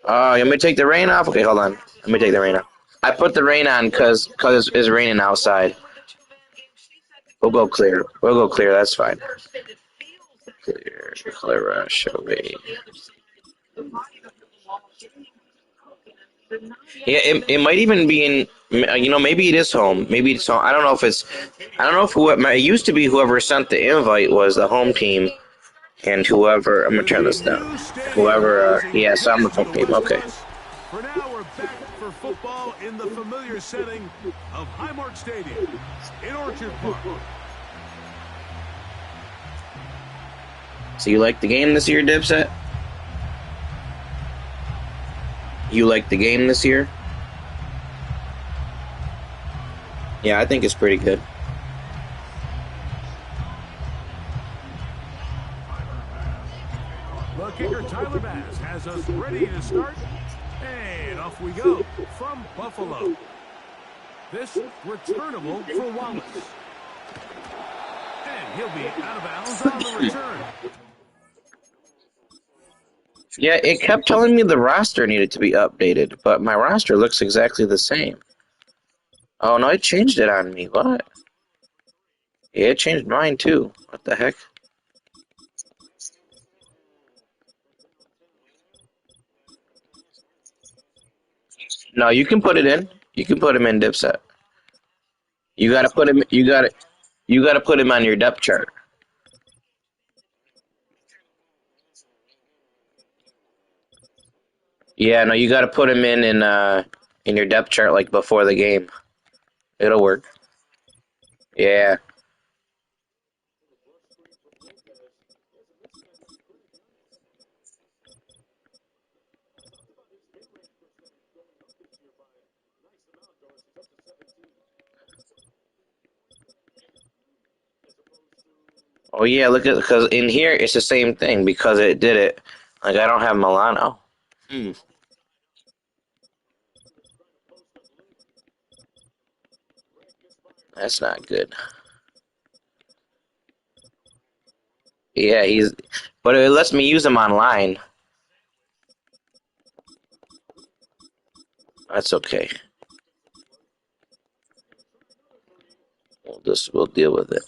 Oh, you want me to take the rain off? Okay, hold on. Let me take the rain off. I put the rain on because it's raining outside. We'll go clear. We'll go clear. That's fine. Clear, show me. Yeah, it might even be in. Maybe it is home. Maybe it's home. I don't know if it's. I don't know if it used to be whoever sent the invite was the home team, and whoever. I'm gonna turn this down. Whoever. Yes, I'm the home team. Okay. For now, we're back for football in the familiar setting of Highmark Stadium in Orchard Park. So you like the game this year, Dipset? You like the game this year? Yeah, I think it's pretty good. The kicker, Tyler Bass, has us ready to start. And off we go from Buffalo. This returnable for Wallace. And he'll be out of bounds on the return. Yeah, it kept telling me the roster needed to be updated, but my roster looks exactly the same. Oh, no, it changed it on me. What? Yeah, it changed mine, too. What the heck? No, you can put it in. You can put him in, Dipset. You gotta put him. You gotta put him on your depth chart. Yeah, no, you gotta put him in your depth chart like before the game. It'll work. Yeah. Oh yeah, look at because in here it's the same thing because it did it. Like I don't have Milano. That's not good. Yeah, but it lets me use him online. That's okay. We'll deal with it.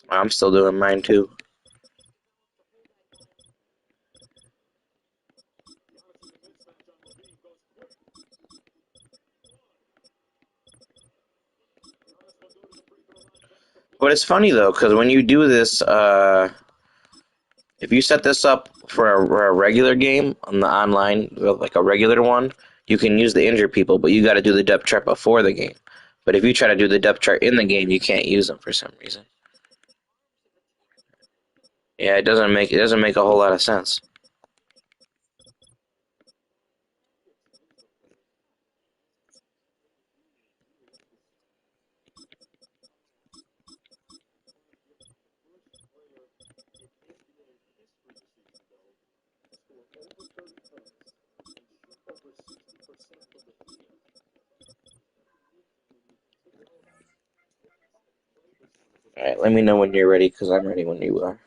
I'm still doing mine too. But it's funny though, because when you do this, if you set this up for a regular game on the online, like a regular one, you can use the injured people, but you got to do the depth chart before the game. But if you try to do the depth chart in the game, you can't use them for some reason. Yeah, it doesn't make a whole lot of sense. All right, let me know when you're ready, because I'm ready when you are.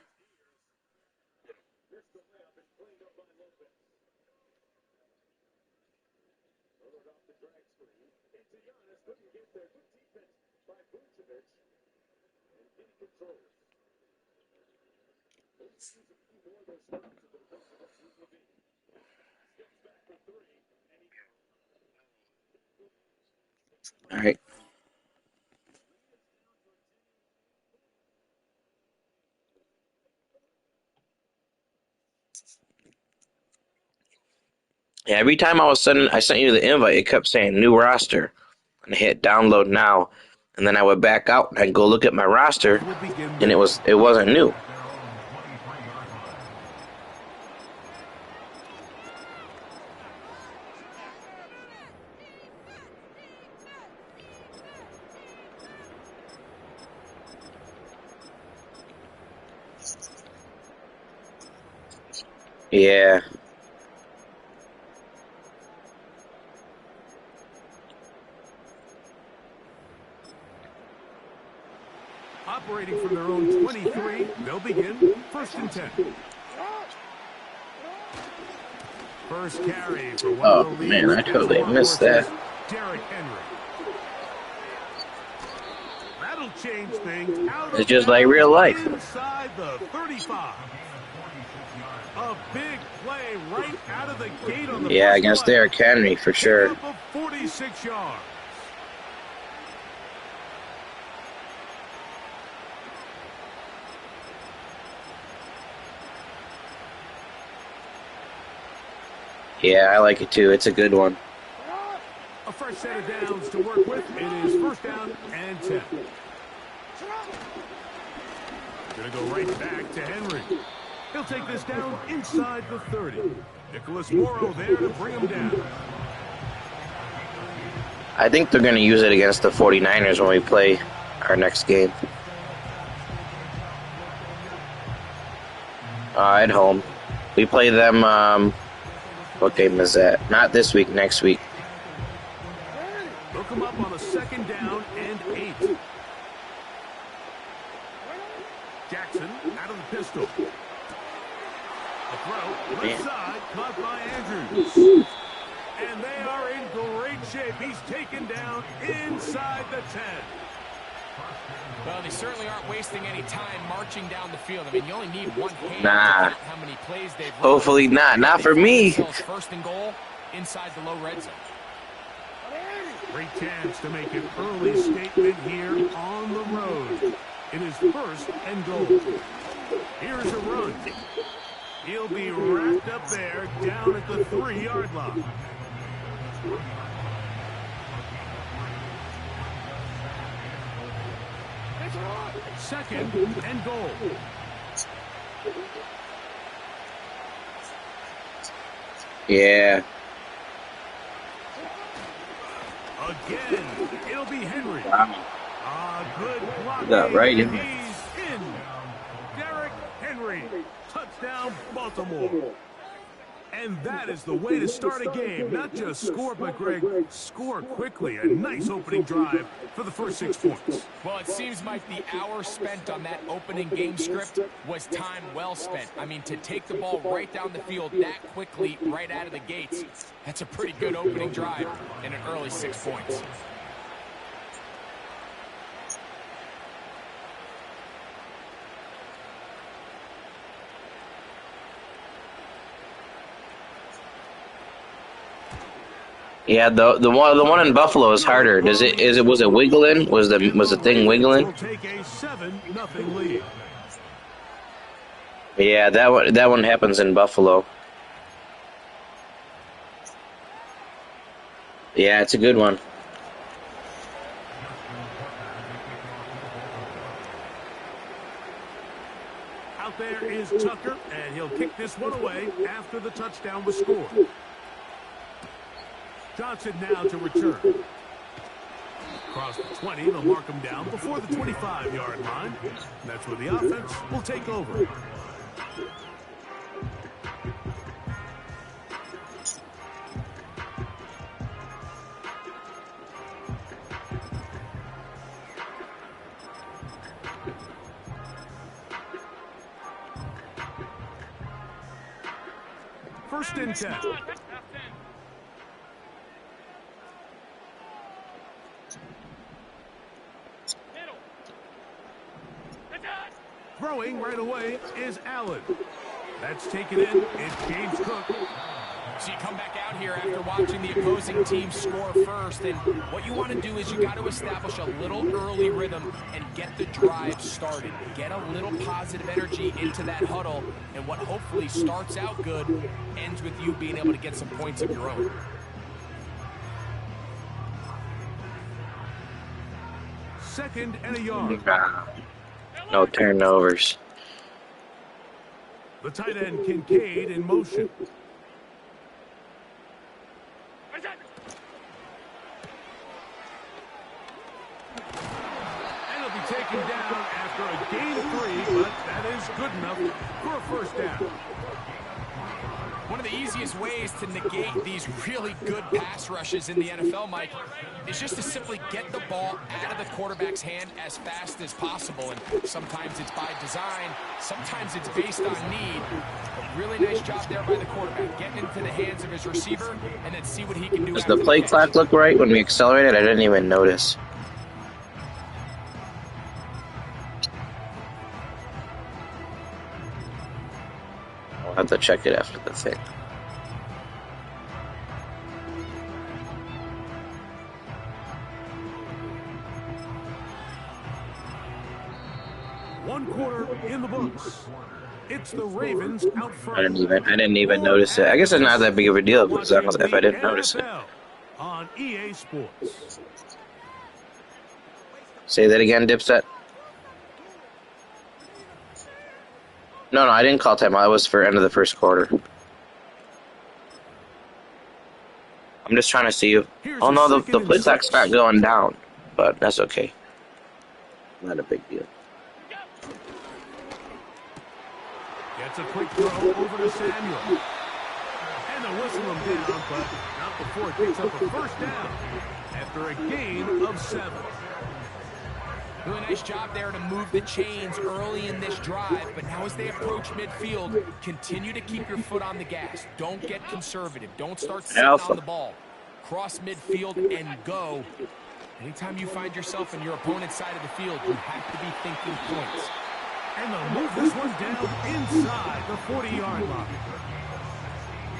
All right. Yeah, every time I sent you the invite, it kept saying new roster, and I hit download now, and then I would back out and I'd go look at my roster, and it wasn't new. Yeah. Operating from their own 23, they'll begin 1st and 10. First carry for one of the league's man, I totally missed that. Derrick Henry. That'll change things. It's just like real life. Inside the 35. A big play right out of the gate on the Yeah, against Derrick Henry for sure. 46 yards. Yeah, I like it too. It's a good one. A fresh set of downs to work with. It is 1st down and 10. Going to go right back to Henry. He'll take this down inside the 30. Nicholas Morrow there to bring him down. I think they're going to use it against the 49ers when we play our next game. At home. We play them, what game is that? Not this week, next week. Look him up on a 2nd down and 8. Jackson out of the pistol. The throw, left side, caught by Andrews. And they are in great shape. He's taken down inside the 10. Well, they certainly aren't wasting any time marching down the field. I mean, you only need one hand Nah. to count how many plays they've run. Hopefully not. Not for me. 1st and goal inside the low red zone. Great chance to make an early statement here on the road. It is 1st and goal. Here's a run. He'll be wrapped up there down at the 3-yard line. Second and goal. Yeah. Again, it'll be Henry. Good block. Got right in there. He's in. Derrick Henry. Touchdown, Baltimore. And that is the way to start a game. Not just score, but, Greg, score quickly. A nice opening drive for the first 6 points. Well, it seems like the hour spent on that opening game script was time well spent. I mean, to take the ball right down the field that quickly, right out of the gates, that's a pretty good opening drive in an early 6 points. Yeah, the one in Buffalo is harder. Was it wiggling? Was the thing wiggling? Take a 7-0 lead. Yeah, that one happens in Buffalo. Yeah, it's a good one. Out there is Tucker, and he'll kick this one away after the touchdown was scored. Johnson now to return. Across the 20, they'll mark him down before the 25-yard line. And that's where the offense will take over. First and 10. Throwing right away is Allen. That's taken in. It's James Cook. So you come back out here after watching the opposing team score first, and what you want to do is you got to establish a little early rhythm and get the drive started. Get a little positive energy into that huddle, and what hopefully starts out good ends with you being able to get some points of your own. Second and a yard. No turnovers. The tight end Kincaid in motion. And it'll be taken down after a gain of 3, but that is good enough for a first down. One of the easiest ways to negate these really good pass rushes in the NFL, Mike, is just to simply get the ball out of the quarterback's hand as fast as possible. And sometimes it's by design, sometimes it's based on need. A really nice job there by the quarterback, getting into the hands of his receiver and then see what he can do. Does the play clock look right when we accelerated? I didn't even notice. I'll have to check it after the thing. One quarter in the books. It's the Ravens out front. I didn't even notice it. I guess it's not that big of a deal because if I didn't notice it. On EA Sports. Say that again, Dipset. No, I didn't call timeout. It was for end of the first quarter. I'm just trying to see you. Oh no, the play clock's not going down, but that's okay. Not a big deal. Gets a quick throw over to Samuel. And they'll whistle him down, but not before it picks up a first down after a gain of 7. Doing a nice job there to move the chains early in this drive, but now as they approach midfield, continue to keep your foot on the gas. Don't get conservative. Don't start sitting on the ball. Cross midfield and go. Anytime you find yourself in your opponent's side of the field, you have to be thinking points. And they'll move this one down inside the 40-yard line.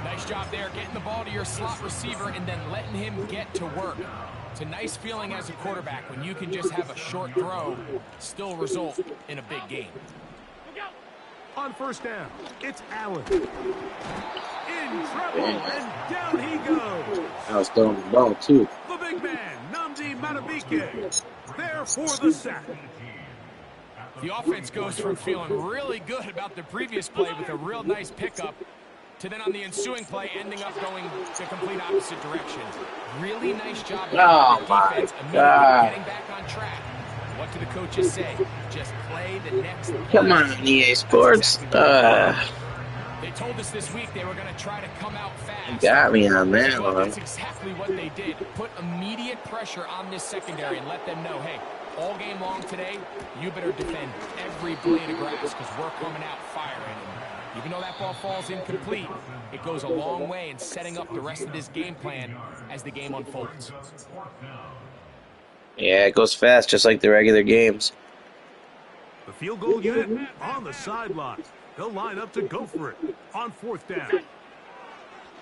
Nice job there, getting the ball to your slot receiver and then letting him get to work. It's a nice feeling as a quarterback when you can just have a short throw, still result in a big game. On first down, it's Allen. In trouble, and down he goes. I was throwing the ball, too. The big man, Nnamdi Madubuike, there for the sack. The offense goes from feeling really good about the previous play with a real nice pickup to then on the ensuing play ending up going the complete opposite direction. Really nice job by the defense immediately getting back on track. What do the coaches say? Just play the next play. Come on, EA Sports. They told us this week they were going to try to come out fast. You got me on that one. That's exactly what they did. Put immediate pressure on this secondary and let them know, hey, all game long today, you better defend every blade of grass because we're coming out firing. And even though that ball falls incomplete, it goes a long way in setting up the rest of this game plan as the game unfolds. Yeah, it goes fast, just like the regular games. The field goal unit on the sideline. They'll line up to go for it on fourth down.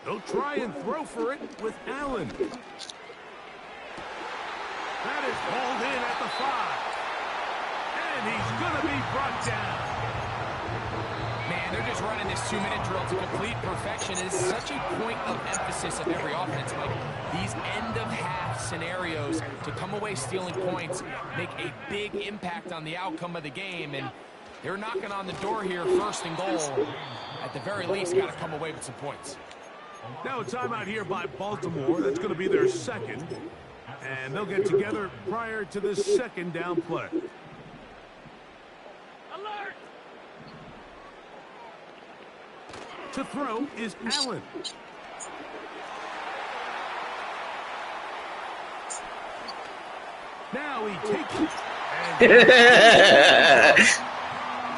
They'll try and throw for it with Allen. That is hauled in at the 5. And he's going to be brought down. Man, they're just running this 2-minute drill to complete perfection. It is such a point of emphasis of every offense. Like these end-of-half scenarios to come away stealing points make a big impact on the outcome of the game. And they're knocking on the door here, first and goal. At the very least, got to come away with some points. Now a timeout here by Baltimore. That's going to be their second. And they'll get together prior to this second down play. Alert! To throw is Allen. Now he takes it. And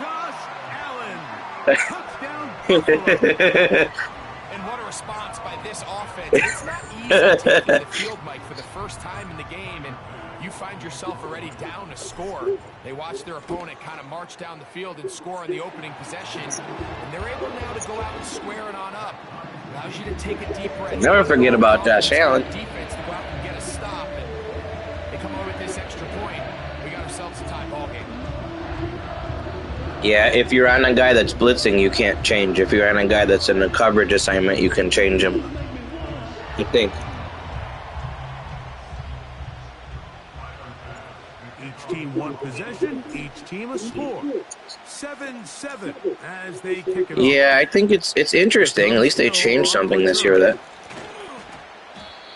Josh Allen. Touchdown Buffalo. And what a response by this offense. It's not easy taking the field, Mike, for the first time in the game. And you find yourself already down a score. They watch their opponent kind of march down the field and score in the opening possession, and they're able now to go out and square it on up. Allows you to take a deep breath. Never forget about Josh Allen. Defense to go out and get a stop, and they come over with this extra point. We got ourselves a tie ball game. Yeah, if you're on a guy that's blitzing, you can't change. If you're on a guy that's in a coverage assignment, you can change him. You think? Each team one possession, each team a score. 7-7 as they kick it off. Yeah, I think it's interesting. At least they changed something this year with that.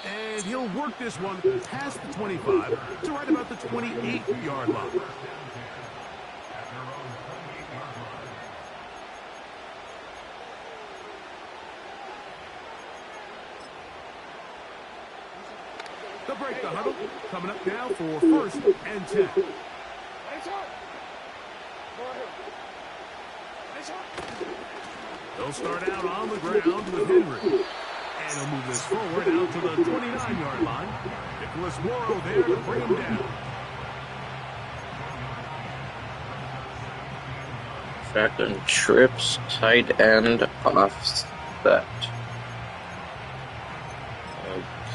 And he'll work this one past the 25 to right about the 28-yard line. They'll break the huddle. Coming up now for 1st and 10. They'll start out on the ground with Henry. And he'll move this forward out to the 29-yard line. Nicholas Morrow there to bring him down. Shotgun trips, tight end, offset.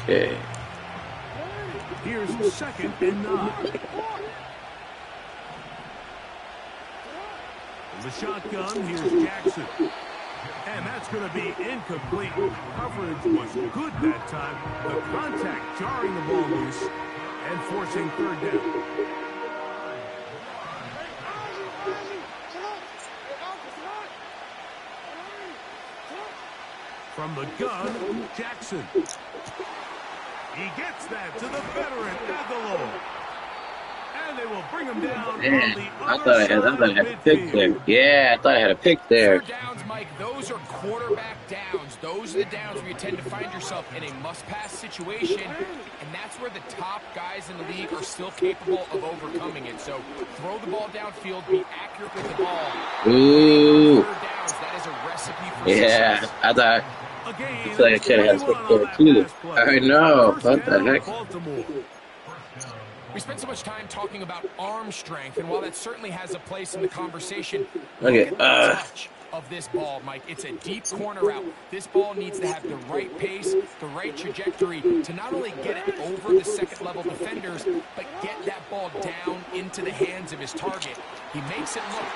Okay. Here's 2nd and 9. In the shotgun, here's Jackson. And that's going to be incomplete. Coverage was good that time. The contact jarring the ball loose and forcing 3rd down. From the gun, Jackson. He gets that to the veteran, Aguilar. And they will bring him down. Man, I thought I had a pick there. Yeah, I thought I had a pick there. Downs, Mike, those are quarterback downs. Those are the downs where you tend to find yourself in a must-pass situation, and that's where the top guys in the league are still capable of overcoming it. So throw the ball downfield, be accurate with the ball. Ooh. Downs, that is a recipe for Yeah, success. I thought. I feel like I could have had a pick there too. I know. What the heck? We spent so much time talking about arm strength, and while that certainly has a place in the conversation, Look look at at the touch of this ball, Mike. It's a deep corner route. This ball needs to have the right pace, the right trajectory to not only get it over the second-level defenders, but get that ball down into the hands of his target. He makes it look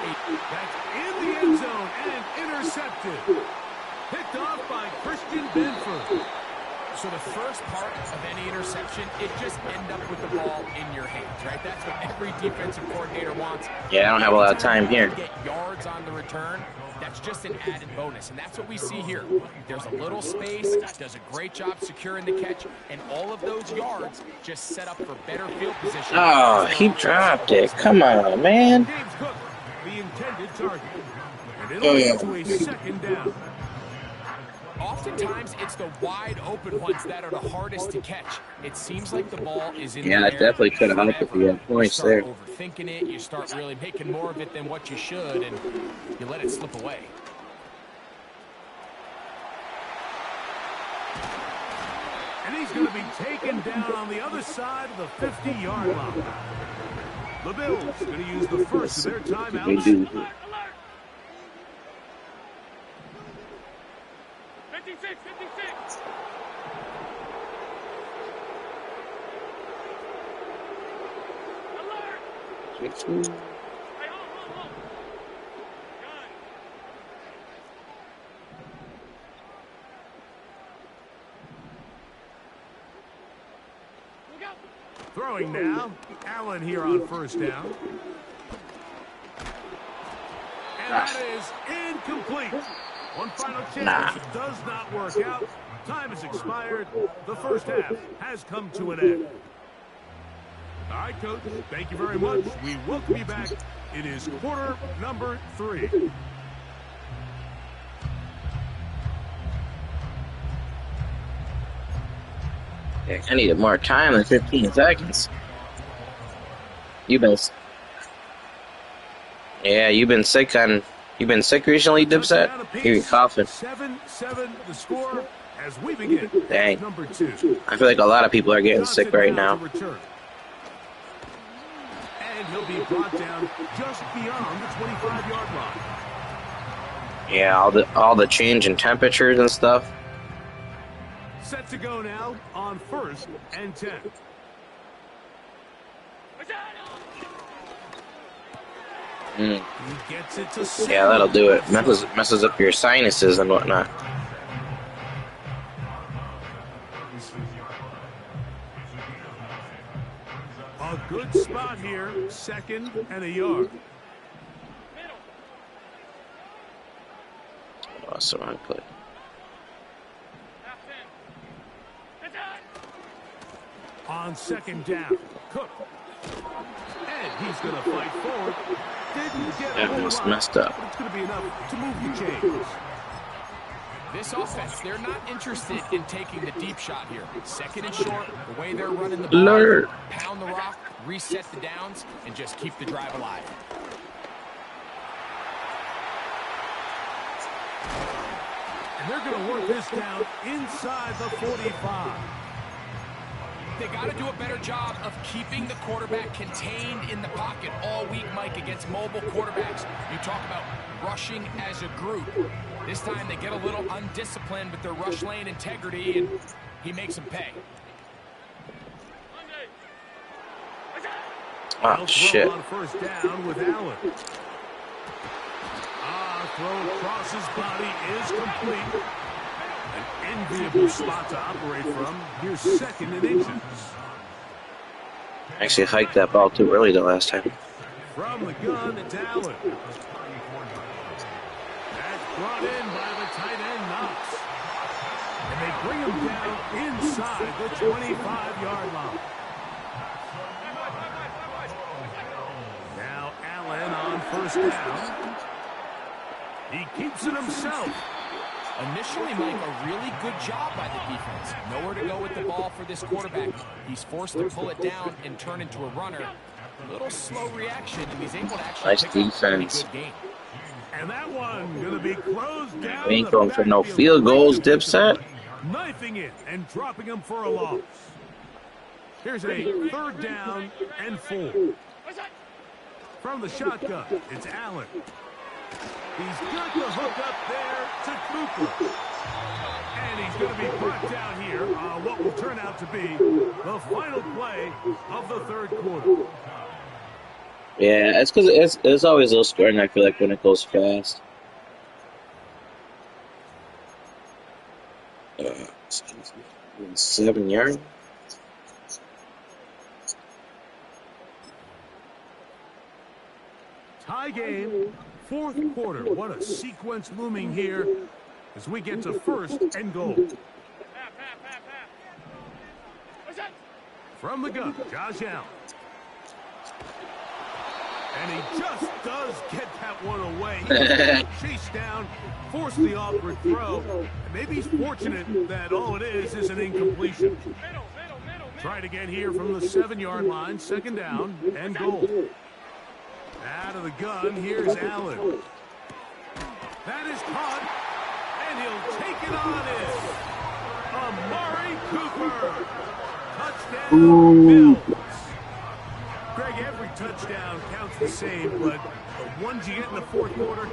that's in the end zone and intercepted. Picked off by Christian Benford. So the first part of any interception, it just end up with the ball in your hands, right? That's what every defensive coordinator wants. Yeah, I don't have a lot of time here. Get yards on the return. That's just an added bonus, and that's what we see here. There's a little space, does a great job securing the catch, and all of those yards just set up for better field position. Oh, he dropped it. Come on, man. James Cook, the intended target. And it'll lead to a 2nd down. Oftentimes, it's the wide open ones that are the hardest to catch. It seems like the ball is in the Yeah, air. I definitely could have helped if he had points there. You start overthinking it. You start really making more of it than what you should, and you let it slip away. And he's going to be taken down on the other side of the 50-yard line. The Bills going to use the first of their timeouts. 56. Alert! Hey, hold. Gun. Look out. Throwing now. Allen here on 1st down. And that is incomplete. One final chance. It does not work out. Time has expired. The first half has come to an end. All right, Coach. Thank you very much. We welcome you back. It is quarter number 3. Yeah, I needed more time than 15 seconds. You've been sick recently, Dipset? You're coughing. 7-7 the score as we begin. Dang. Number 2. I feel like a lot of people are getting sick right now. And he'll be brought down just beyond the 25-yard line. Yeah, all the change in temperatures and stuff. Set to go now on 1st and 10. Mm. He gets it to Yeah, that'll do it. Messes up your sinuses and whatnot. A good spot here, 2nd and a yard. That's the wrong play. On 2nd down, Cook. And he's going to fight forward. Didn't get a whole lot, messed up. but it's going to be enough to move the chains. This offense, they're not interested in taking the deep shot here. 2nd and short, the way they're running the ball, pound the rock, reset the downs, and just keep the drive alive. And they're going to work this down inside the 45. They got to do a better job of keeping the quarterback contained in the pocket all week, Mike, against mobile quarterbacks. You talk about rushing as a group. This time they get a little undisciplined with their rush lane integrity, and he makes them pay. Oh, shit. On 1st down with Allen. Throw across his body is complete. An enviable spot to operate from. Here's 2nd and inches. Actually hiked that ball too early the last time. From the gun, it's Allen. That's brought in by the tight end, Knox. And they bring him down inside the 25-yard line. Now Allen on 1st down. He keeps it himself. Initially, Mike, a really good job by the defense. Nowhere to go with the ball for this quarterback. He's forced to pull it down and turn into a runner. A little slow reaction, and he's able to actually pick up a pretty good game. And that one going to be closed down. We ain't going for no field goals, dipset. Knifing it and dropping him for a loss. Here's a 3rd down and 4. From the shotgun, it's Allen. He's got the hook up there to Cooper. And he's going to be brought down here on what will turn out to be the final play of the 3rd quarter. Yeah, it's because it's always low scoring, I feel like, when it goes fast. Excuse me. 7 yards. Tie game, 4th quarter. What a sequence looming here as we get to 1st and goal. From the gun, Josh Allen. And he just does get that one away. He chased down, forced the awkward throw. And maybe he's fortunate that all it is an incompletion. Try it again here from the 7-yard line, 2nd down and goal. Out of the gun, here's Allen. That is caught, and he'll take it on in. Amari Cooper. Touchdown, Bills. Greg, every touchdown counts the same, but the ones you get in the 4th quarter,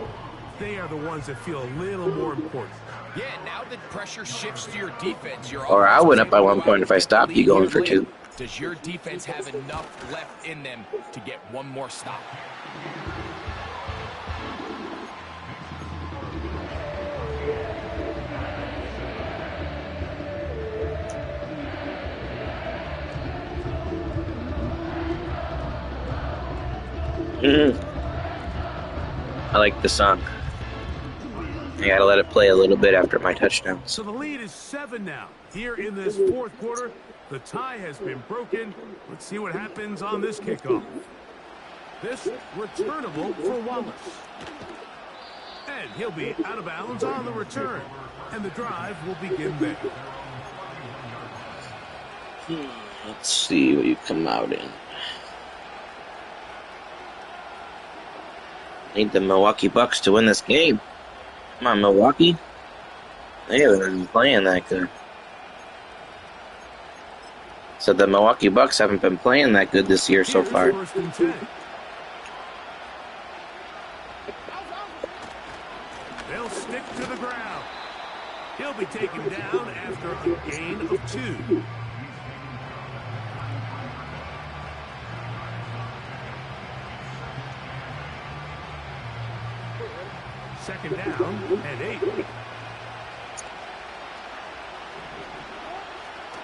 they are the ones that feel a little more important. Yeah, now the pressure shifts to your defense. Or I went up by 1 point if I stopped you going for 2. Does your defense have enough left in them to get one more stop? I like the song. I gotta let it play a little bit after my touchdown. So the lead is 7 now. Here in this 4th quarter, the tie has been broken. Let's see what happens on this kickoff. This returnable for Wallace. And he'll be out of bounds on the return. And the drive will begin there. Let's see what you come out in. Need the Milwaukee Bucks to win this game. Come on, Milwaukee. They haven't been playing that good. So the Milwaukee Bucks haven't been playing that good this year so far. They'll stick to the ground. He'll be taken down after a gain of 2. Second down and 8.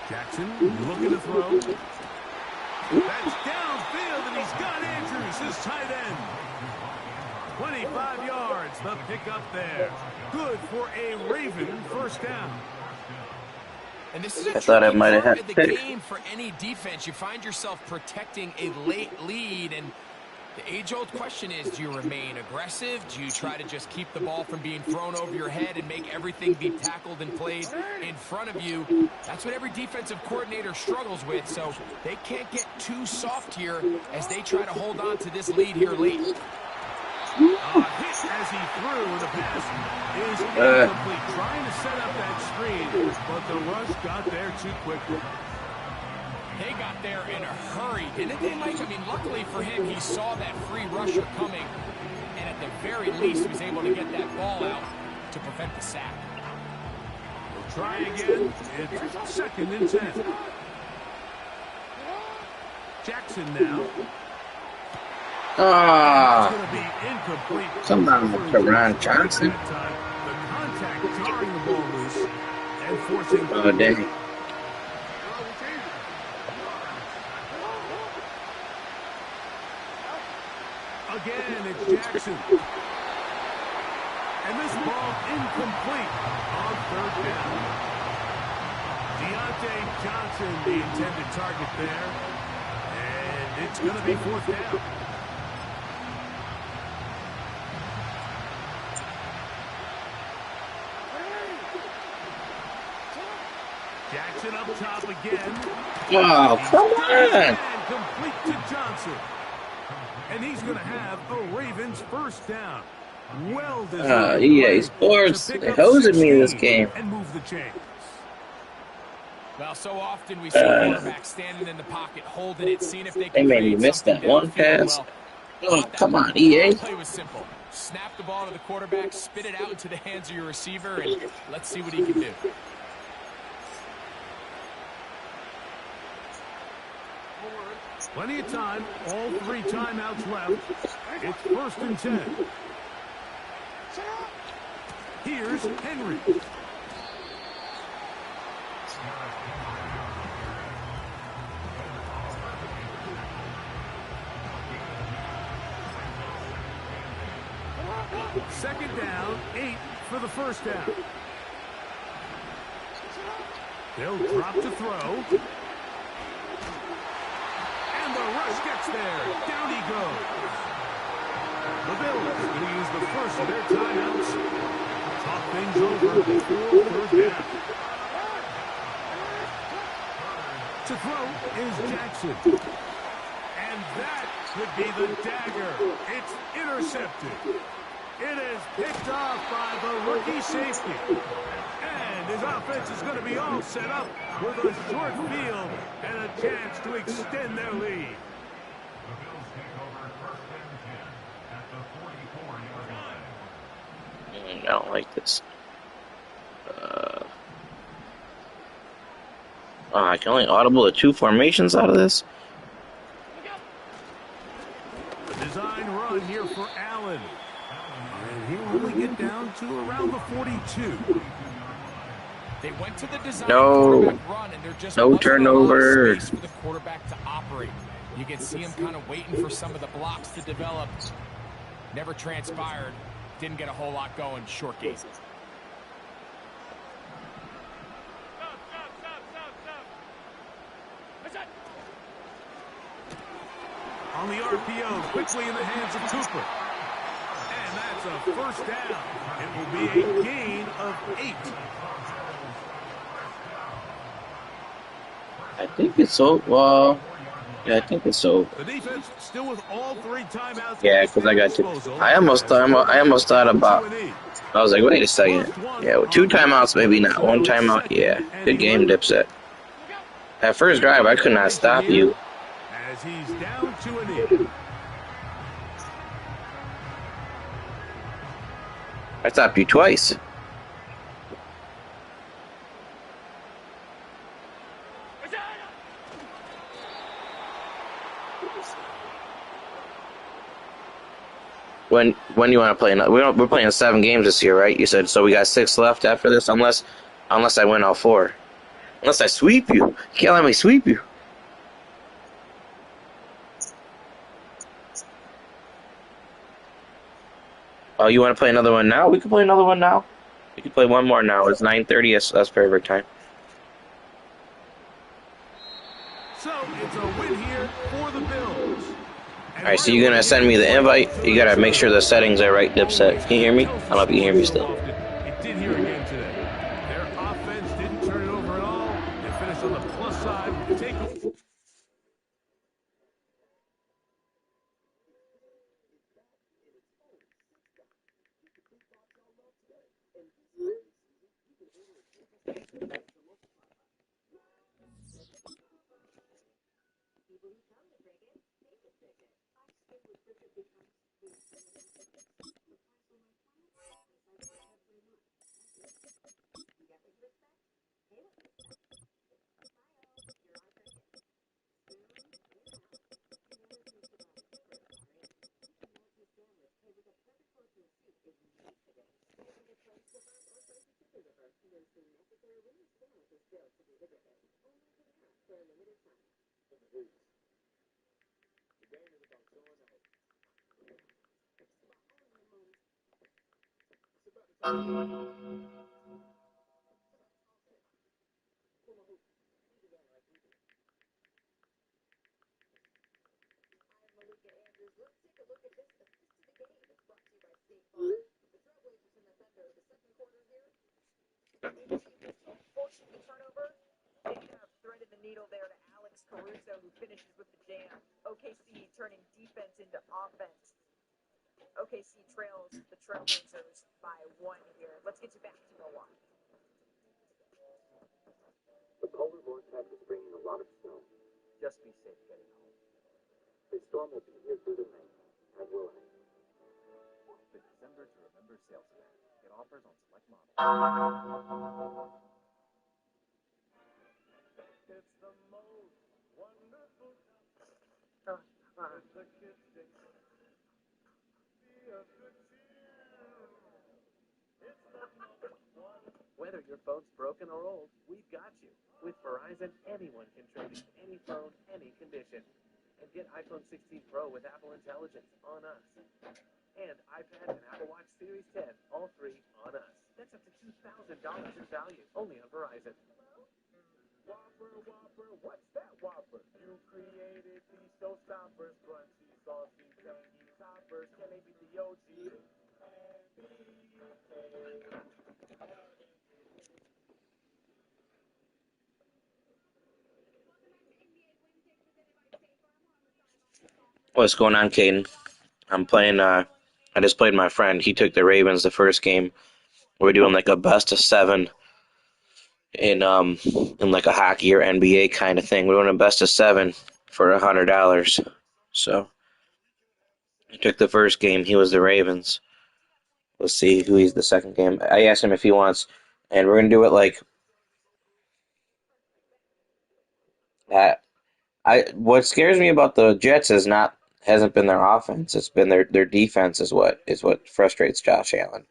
Jackson looking to throw. That's downfield, and he's got Andrews, his tight end. 25 yards, the pickup there. Good for a Raven first down. And this is a I thought I might have part had of a the pick. game for any defense. You find yourself protecting a late lead, and the age-old question is, do you remain aggressive? Do you try to just keep the ball from being thrown over your head and make everything be tackled and played in front of you? That's what every defensive coordinator struggles with, so they can't get too soft here as they try to hold on to this lead here late. Hit as he threw, and the pass is incomplete. Trying to set up that screen, but the rush got there too quickly. They got there in a hurry, didn't they, Mike? I mean, luckily for him, he saw that free rusher coming, and at the very least, he was able to get that ball out to prevent the sack. We'll try again. It's second and 10. Jackson now. Ah, It's going to be incomplete. come on, Teron Johnson. The contact jarring the ball loose and forcing. Oh, dang. Again, it's Jackson. And this ball incomplete on third down. Deontay Johnson, the intended target there. And it's going to be fourth down. Jackson up top again. Oh, come on. And complete to Johnson. And he's going to have a Ravens first down. Well designed. EA Sports, they're hosing me this game. And move the chains. Well, so often we see quarterbacks standing in the pocket, holding it, seeing if they They can made me create miss that something one downfield. pass. Well, Oh, come on, EA. the play was simple. Snap the ball to the quarterback, spit it out into the hands of your receiver, and let's see what he can do. Plenty of time. All 3 timeouts left. It's first and 10. Here's Henry. Second down, 8 for the first down. They'll drop to throw. And the rush gets there. Down he goes. The Bills going to use the first of their timeouts. Talk things over before third down. To throw is Jackson. And that could be the dagger. It's intercepted. It is picked off by the rookie safety. And his offense is going to be all set up with a short field and a chance to extend their lead. I don't like this. I can only audible the 2 formations out of this. The design run here for Allen. And he'll only get down to around the 42. They went to the design No. quarterback run, and they're just No wasn't a lot of turnover. space for the quarterback to operate. You can see him kind of waiting for some of the blocks to develop. Never transpired. Didn't get a whole lot going. Short game. On the RPO, quickly in the hands of Cooper. And that's a first down. It will be a gain of 8. I think it's so. Well, yeah, I think it's so. The defense still with all 3 timeouts. Yeah, because I got 2. I almost thought about. I was like, wait a second. Yeah, with 2 timeouts, maybe not 1 timeout. Yeah, good game, Dipset. That first drive, I could not stop you. As he's down to an in. I stopped you twice. When you want to play? We're playing 7 games this year, right? You said so. We got 6 left after this, unless I win all 4. Unless I sweep you. You can't let me sweep you. Oh, you want to play another one now? We can play another one now. We can play one more now. It's 9:30. That's perfect time. So it's a win here for the Bills. All right, so you're gonna send me the invite. You gotta make sure the settings are right, Dipset. Can you hear me? I don't know if you can hear me still. It did here again today. Their offense didn't turn it over at all. They finished on the plus side with the takeaway. Forcing the turnover, they have threaded the needle there to Alex Caruso, who finishes with the jam. OKC turning defense into offense. OKC trails the Trailblazers by 1 here. Let's get you back to Milwaukee. The polar vortex is bringing a lot of snow. Just be safe getting home. The storm will be here through the night and will hang. The December to Remember sales event. Get offers on select models. It's the most wonderful time. The kids sing. Be a good cheer. It's the most wonderful. Whether your phone's broken or old, we've got you. With Verizon, anyone can trade in any phone, any condition. And get iPhone 16 Pro with Apple Intelligence on us. And iPad and Apple Watch Series 10, all 3 on us. That's up to $2,000 in value, only on Verizon. Whopper, Whopper, what's that Whopper? You created these showstoppers, crunchy, saucy, tangy toppers. Can they beat the OG? What's going on, Caden? I'm playing. I just played my friend. He took the Ravens the first game. We're doing like a best of 7 in like a hockey or NBA kind of thing. We're doing a best of 7 for $100. So he took the first game. He was the Ravens. Let's see who he's the second game. I asked him if he wants, and we're gonna do it like. What scares me about the Jets hasn't been their offense. It's been their defense is what frustrates Josh Allen.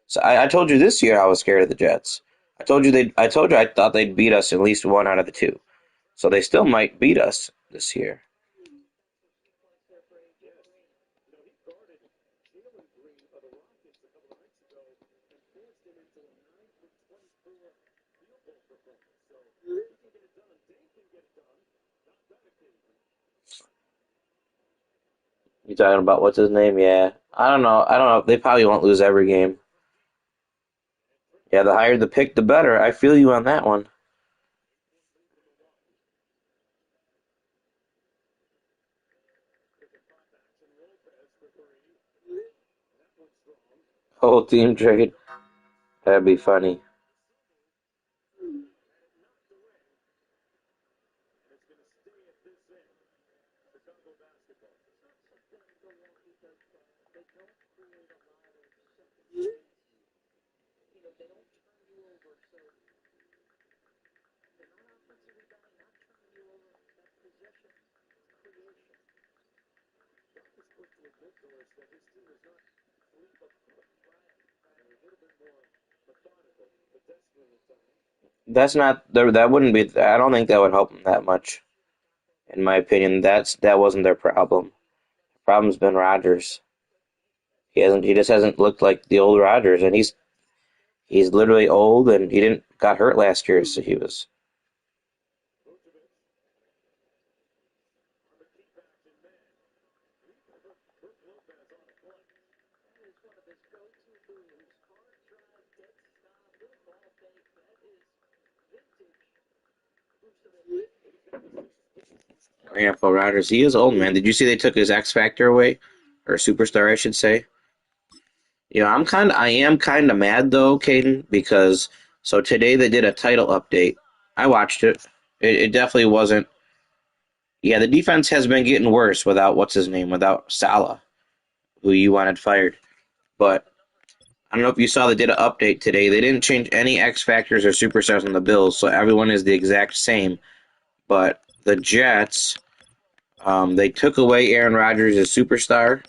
So I told you this year I was scared of the Jets. I told you I thought they'd beat us at least 1 out of the 2. So they still might beat us this year. You talking about what's his name? Yeah. I don't know. They probably won't lose every game. Yeah, the higher the pick, the better. I feel you on that one. Whole team trade. That'd be funny. That's not that wouldn't be. I don't think that would help them that much, in my opinion. That wasn't their problem. The problem's been Rodgers. He just hasn't looked like the old Rodgers, and he's literally old, and he didn't got hurt last year, so he was. Grandpa Rodgers, he is old, man. Did you see they took his X Factor away, or superstar, I should say? I am kind of mad though, Caden, because so today they did a title update. I watched it. It definitely wasn't. Yeah, the defense has been getting worse without what's his name, without Salah, who you wanted fired. But I don't know if you saw they did an update today. They didn't change any X factors or superstars on the Bills, so everyone is the exact same. But the Jets, they took away Aaron Rodgers as superstar,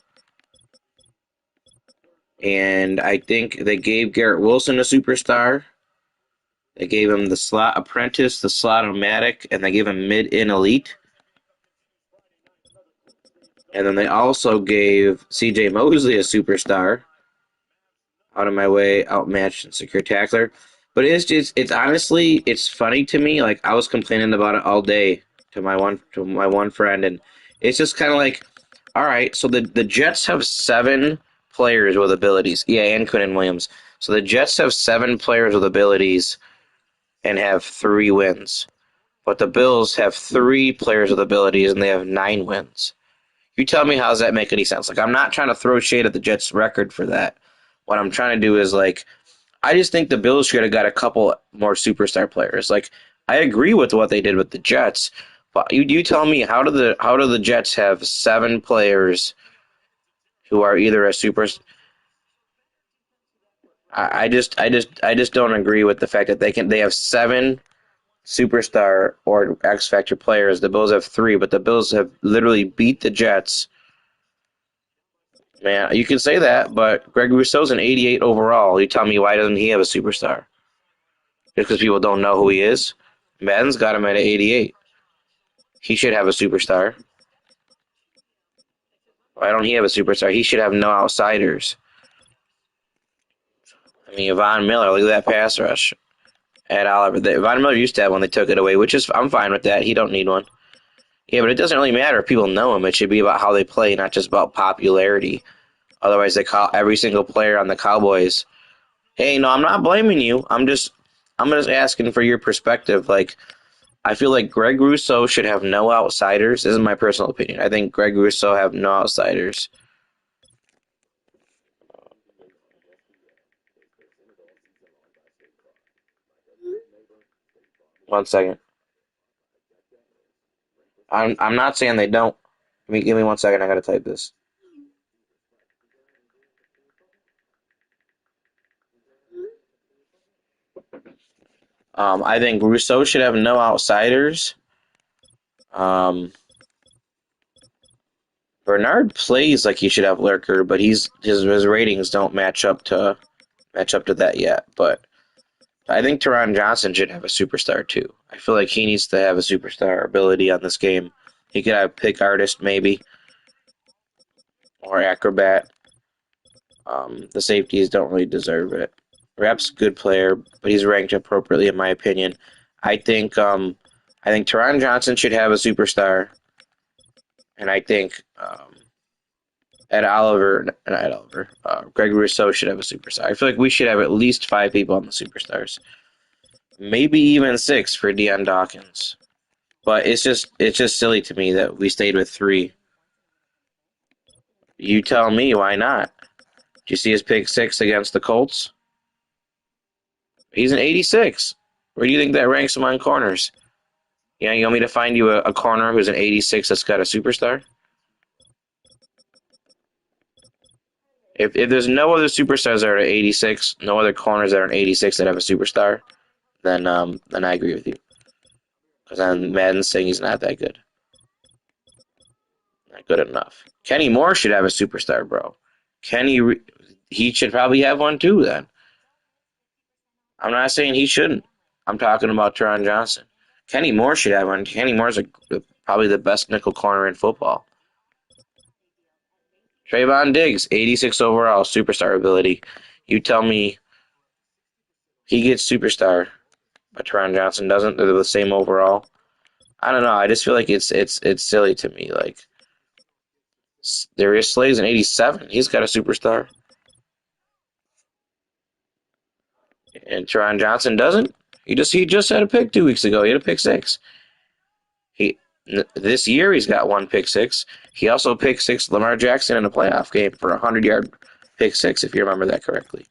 and I think they gave Garrett Wilson a superstar. They gave him the slot apprentice, the slot automatic, and they gave him mid-in elite. And then they also gave C.J. Mosley a superstar. Out of my way, outmatched and secure tackler. But it's honestly, it's funny to me. Like, I was complaining about it all day to my one friend, and it's just kind of like, all right, so the Jets have 7 players with abilities. Yeah, and Quinnen Williams. So the Jets have 7 players with abilities and have 3 wins. But the Bills have 3 players with abilities and they have 9 wins. You tell me, how does that make any sense? Like, I'm not trying to throw shade at the Jets' record for that. What I'm trying to do is, like, I just think the Bills should have got a couple more superstar players. Like, I agree with what they did with the Jets, but you tell me, how do the Jets have 7 players who are either a super? I just don't agree with the fact that they have 7 superstar or X Factor players. The Bills have 3, but the Bills have literally beat the Jets. Man, you can say that, but Greg Rousseau's an 88 overall. You tell me, why doesn't he have a superstar? Just because people don't know who he is? Madden's got him at 88. He should have a superstar. Why don't he have a superstar? He should have no outsiders. I mean, Von Miller, look at that pass rush. At Oliver. Von Miller used to have one. They took it away, which is, I'm fine with that. He don't need one. Yeah, but it doesn't really matter if people know him. It should be about how they play, not just about popularity. Otherwise, they call every single player on the Cowboys. Hey, no, I'm not blaming you. I'm just asking for your perspective. Like, I feel like Greg Rousseau should have no outsiders. This is my personal opinion. I think Greg Rousseau have no outsiders. One second. I'm not saying they don't. Give me 1 second. I gotta type this. I think Rousseau should have no outsiders. Bernard plays like he should have Lurker, but his ratings don't match up to that yet. But I think Teron Johnson should have a superstar too. I feel like he needs to have a superstar ability on this game. He could have pick artist maybe, or acrobat. The safeties don't really deserve it. Rapp's a good player, but he's ranked appropriately in my opinion. I think Teron Johnson should have a superstar, and I think Greg Rousseau should have a superstar. I feel like we should have at least 5 people on the superstars, maybe even 6 for Deion Dawkins. But it's just silly to me that we stayed with 3. You tell me, why not? Did you see his pick 6 against the Colts? He's an 86. Where do you think that ranks him on corners? You want me to find you a corner who's an 86 that's got a superstar? If there's no other superstars that are at 86, no other corners that are at 86 that have a superstar, then I agree with you. Because then Madden's saying he's not that good. Not good enough. Kenny Moore should have a superstar, bro. He should probably have one too then. I'm not saying he shouldn't. I'm talking about Teron Johnson. Kenny Moore should have one. Kenny Moore's probably the best nickel corner in football. Trayvon Diggs, 86 overall, superstar ability. You tell me he gets superstar, but Teron Johnson doesn't. They're the same overall. I don't know. I just feel like it's silly to me. Like Darius Slay's an 87. He's got a superstar, and Teron Johnson doesn't. He just had a pick 2 weeks ago. He had a pick 6. This year he's got one pick 6. He also picked 6 Lamar Jackson in a playoff game for a 100-yard pick 6, if you remember that correctly.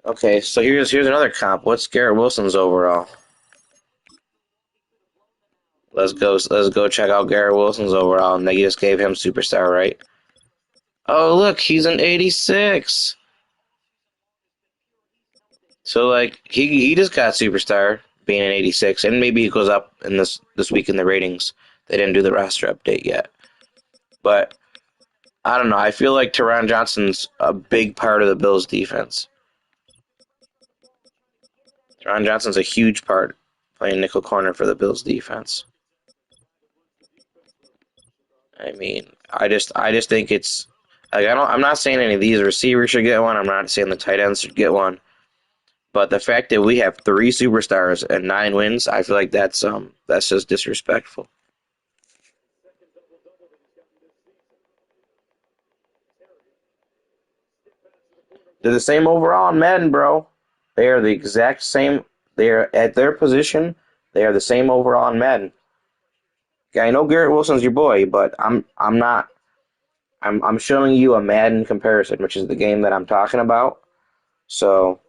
Okay, so here's another comp. What's Garrett Wilson's overall? Let's go check out Garrett Wilson's overall, and they just gave him superstar, right? Oh, look, he's an 86. So like he just got superstar being an 86, and maybe he goes up in this week in the ratings. They didn't do the roster update yet, but I don't know. I feel like Teron Johnson's a big part of the Bills' defense. Teron Johnson's a huge part playing nickel corner for the Bills' defense. I mean, I just think it's like I'm not saying any of these receivers should get one. I'm not saying the tight ends should get one. But the fact that we have 3 superstars and 9 wins, I feel like that's just disrespectful. They're the same overall in Madden, bro. They are the exact same. They are at their position. They are the same overall in Madden. I know Garrett Wilson's your boy, but I'm not. I'm showing you a Madden comparison, which is the game that I'm talking about. So.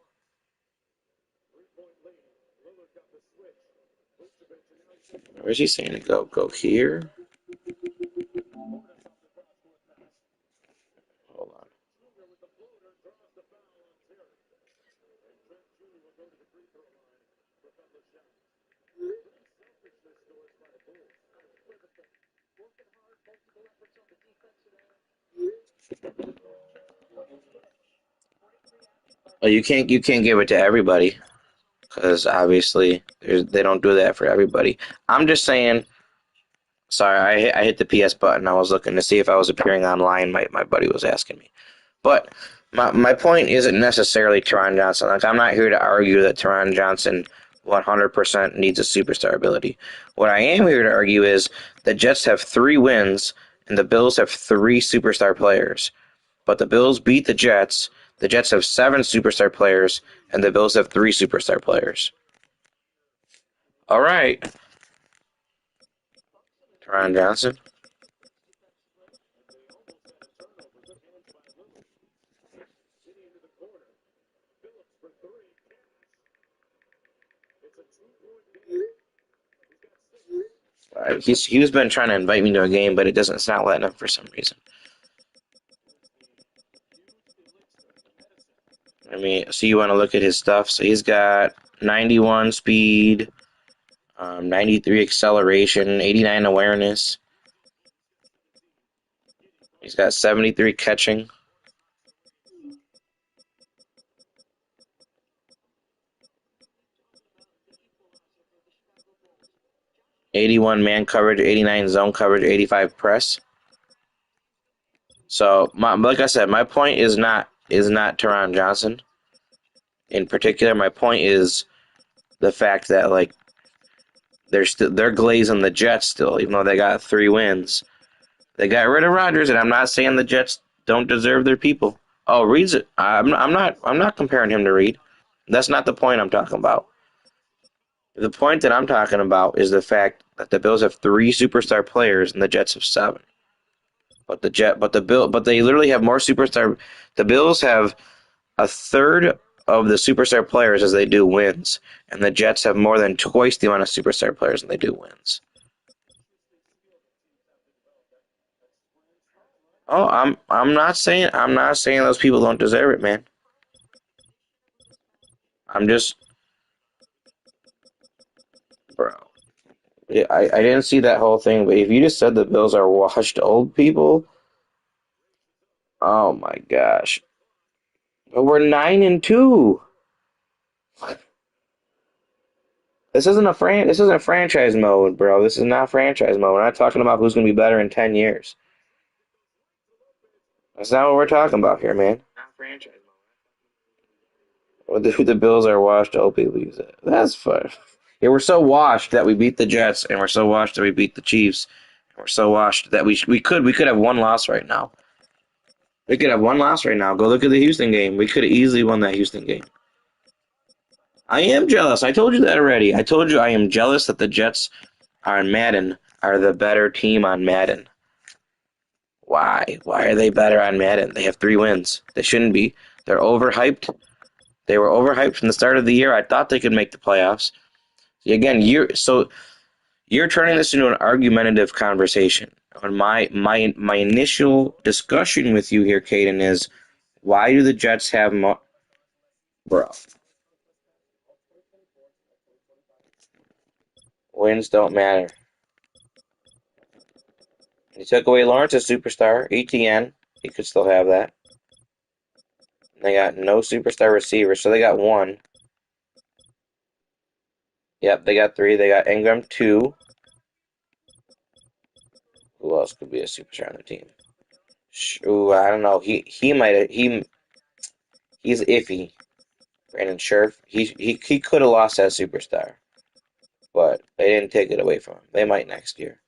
Where's he saying to go? Go here? Hold on. Well, you can't give it to everybody because obviously they don't do that for everybody. I'm just saying. Sorry, I hit the PS button. I was looking to see if I was appearing online. My buddy was asking me. But my point isn't necessarily Teron Johnson. Like, I'm not here to argue that Teron Johnson 100% needs a superstar ability. What I am here to argue is the Jets have 3 wins and the Bills have 3 superstar players. But the Bills beat the Jets. The Jets have 7 superstar players and the Bills have 3 superstar players. All right. Teron Johnson. He's been trying to invite me to a game, but it's not letting him for some reason. I mean, so you want to look at his stuff. So he's got 91 speed, 93 acceleration, 89 awareness. He's got 73 catching. '81 man coverage, 89 zone coverage, 85 press. So, like I said, my point is not Teron Johnson. In particular, my point is the fact that like they're glazing the Jets still, even though they got 3 wins. They got rid of Rodgers, and I'm not saying the Jets don't deserve their people. Oh, Reed's. I'm not comparing him to Reed. That's not the point I'm talking about. The point that I'm talking about is the fact that the Bills have 3 superstar players and the Jets have 7. But they literally have more superstar. The Bills have a third of the superstar players as they do wins, and the Jets have more than twice the amount of superstar players than they do wins. Oh, I'm not saying those people don't deserve it, man. I'm just, bro. Yeah, I didn't see that whole thing, but if you just said the Bills are washed old people, oh my gosh. But we're 9-2. This isn't franchise mode, bro. This is not franchise mode. We're not talking about who's gonna be better in 10 years. That's not what we're talking about here, man. Not franchise Well, the Bills are washed old people use it. That's fun. Yeah, we're so washed that we beat the Jets, and we're so washed that we beat the Chiefs. We're so washed that we could have one loss right now. We could have one loss right now. Go look at the Houston game. We could have easily won that Houston game. I am jealous. I told you that already. I told you I am jealous that the Jets on Madden are the better team on Madden. Why? Why are they better on Madden? They have 3 wins. They shouldn't be. They're overhyped. They were overhyped from the start of the year. I thought they could make the playoffs. Again, you're turning this into an argumentative conversation. And my initial discussion with you here, Caden, is why do the Jets have more? Bro, wins don't matter. You took away Lawrence's superstar, ETN. He could still have that. They got no superstar receiver, so they got 1. Yep, they got 3. They got Ingram 2. Who else could be a superstar on the team? Ooh, I don't know. He's iffy. Brandon Scherf. He could have lost that superstar, but they didn't take it away from him. They might next year.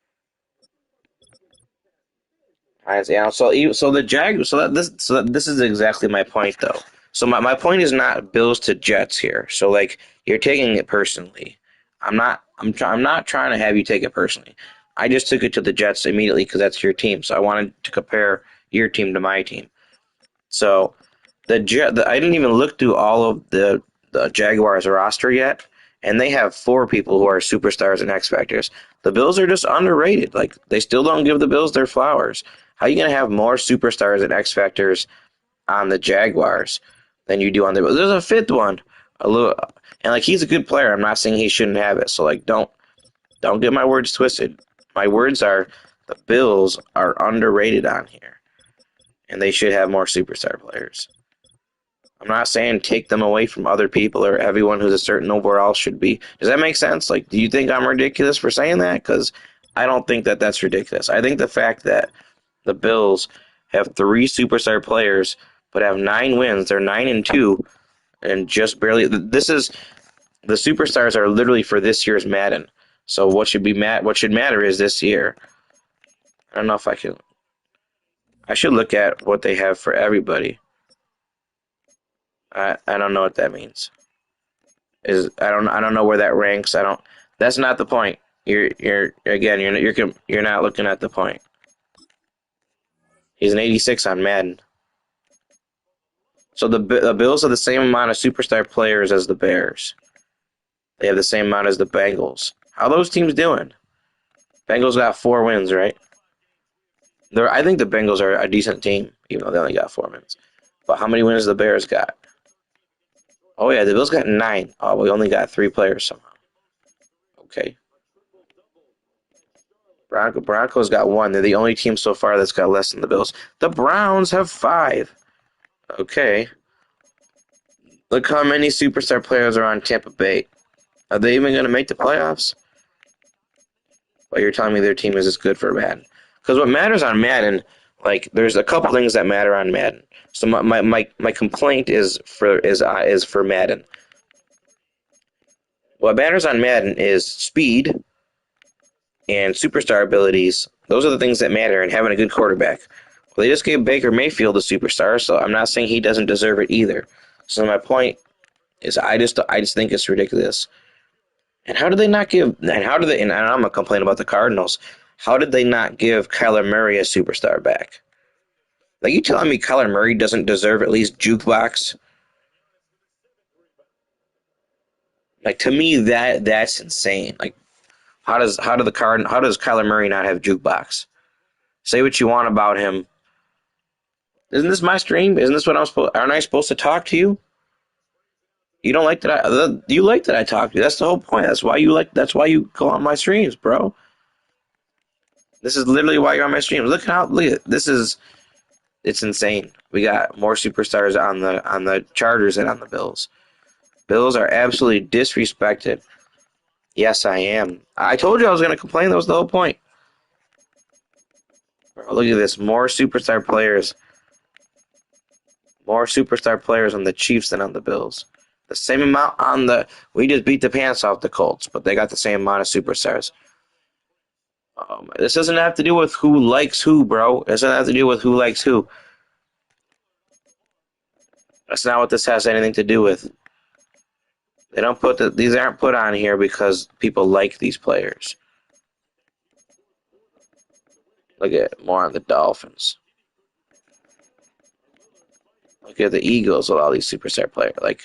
Yeah, so the this is exactly my point though. So my point is not Bills to Jets here. So like you're taking it personally. I'm not trying to have you take it personally. I just took it to the Jets immediately because that's your team. So I wanted to compare your team to my team. So I didn't even look through all of the Jaguars roster yet, and they have 4 people who are superstars and X Factors. The Bills are just underrated. Like they still don't give the Bills their flowers. How are you gonna have more superstars and X Factors on the Jaguars than you do on the Bills? There's a 5th one, and like he's a good player. I'm not saying he shouldn't have it. So like don't get my words twisted. My words are the Bills are underrated on here, and they should have more superstar players. I'm not saying take them away from other people or everyone who's a certain overall should be. Does that make sense? Like, do you think I'm ridiculous for saying that? Because I don't think that that's ridiculous. I think the fact that the Bills have 3 superstar players but have 9 wins, they're 9-2, and just barely. This is the superstars are literally for this year's Madden. So what should matter is this year. I don't know if I can. I should look at what they have for everybody. I don't know what that means. I don't know where that ranks. That's not the point. You're not looking at the point. He's an 86 on Madden. So the Bills have the same amount of superstar players as the Bears. They have the same amount as the Bengals. How are those teams doing? Bengals got 4 wins, right? I think the Bengals are a decent team, even though they only got 4 wins. But how many wins the Bears got? Oh yeah, the Bills got 9. Oh, we only got 3 players somehow. Okay. Broncos got 1. They're the only team so far that's got less than the Bills. The Browns have 5. Okay. Look how many superstar players are on Tampa Bay. Are they even going to make the playoffs? Well, you're telling me their team is as good for Madden. Because what matters on Madden, like, there's a couple things that matter on Madden. So my complaint is for Madden. What matters on Madden is speed and superstar abilities. Those are the things that matter, and having a good quarterback. They just gave Baker Mayfield a superstar, so I'm not saying he doesn't deserve it either. So my point is, I just think it's ridiculous. And how did they not give? And how did they? And I'm gonna complain about the Cardinals. How did they not give Kyler Murray a superstar back? Like, you telling me Kyler Murray doesn't deserve at least jukebox? Like, to me, that's insane. Like, how does Kyler Murray not have jukebox? Say what you want about him. Isn't this my stream? Isn't this what aren't I supposed to talk to you? You don't like that you like that I talk to you. That's the whole point. That's why you go on my streams, bro. This is literally why you're on my streams. Look at it's insane. We got more superstars on the Chargers than on the Bills. Bills are absolutely disrespected. Yes, I am. I told you I was going to complain. That was the whole point. Bro, look at this. More superstar players. More superstar players on the Chiefs than on the Bills. The same amount on the... We just beat the pants off the Colts, but they got the same amount of superstars. This doesn't have to do with who likes who, bro. It doesn't have to do with who likes who. That's not what this has anything to do with. They don't put these aren't put on here because people like these players. Look at more on the Dolphins. Look at the Eagles with all these superstar players. Like,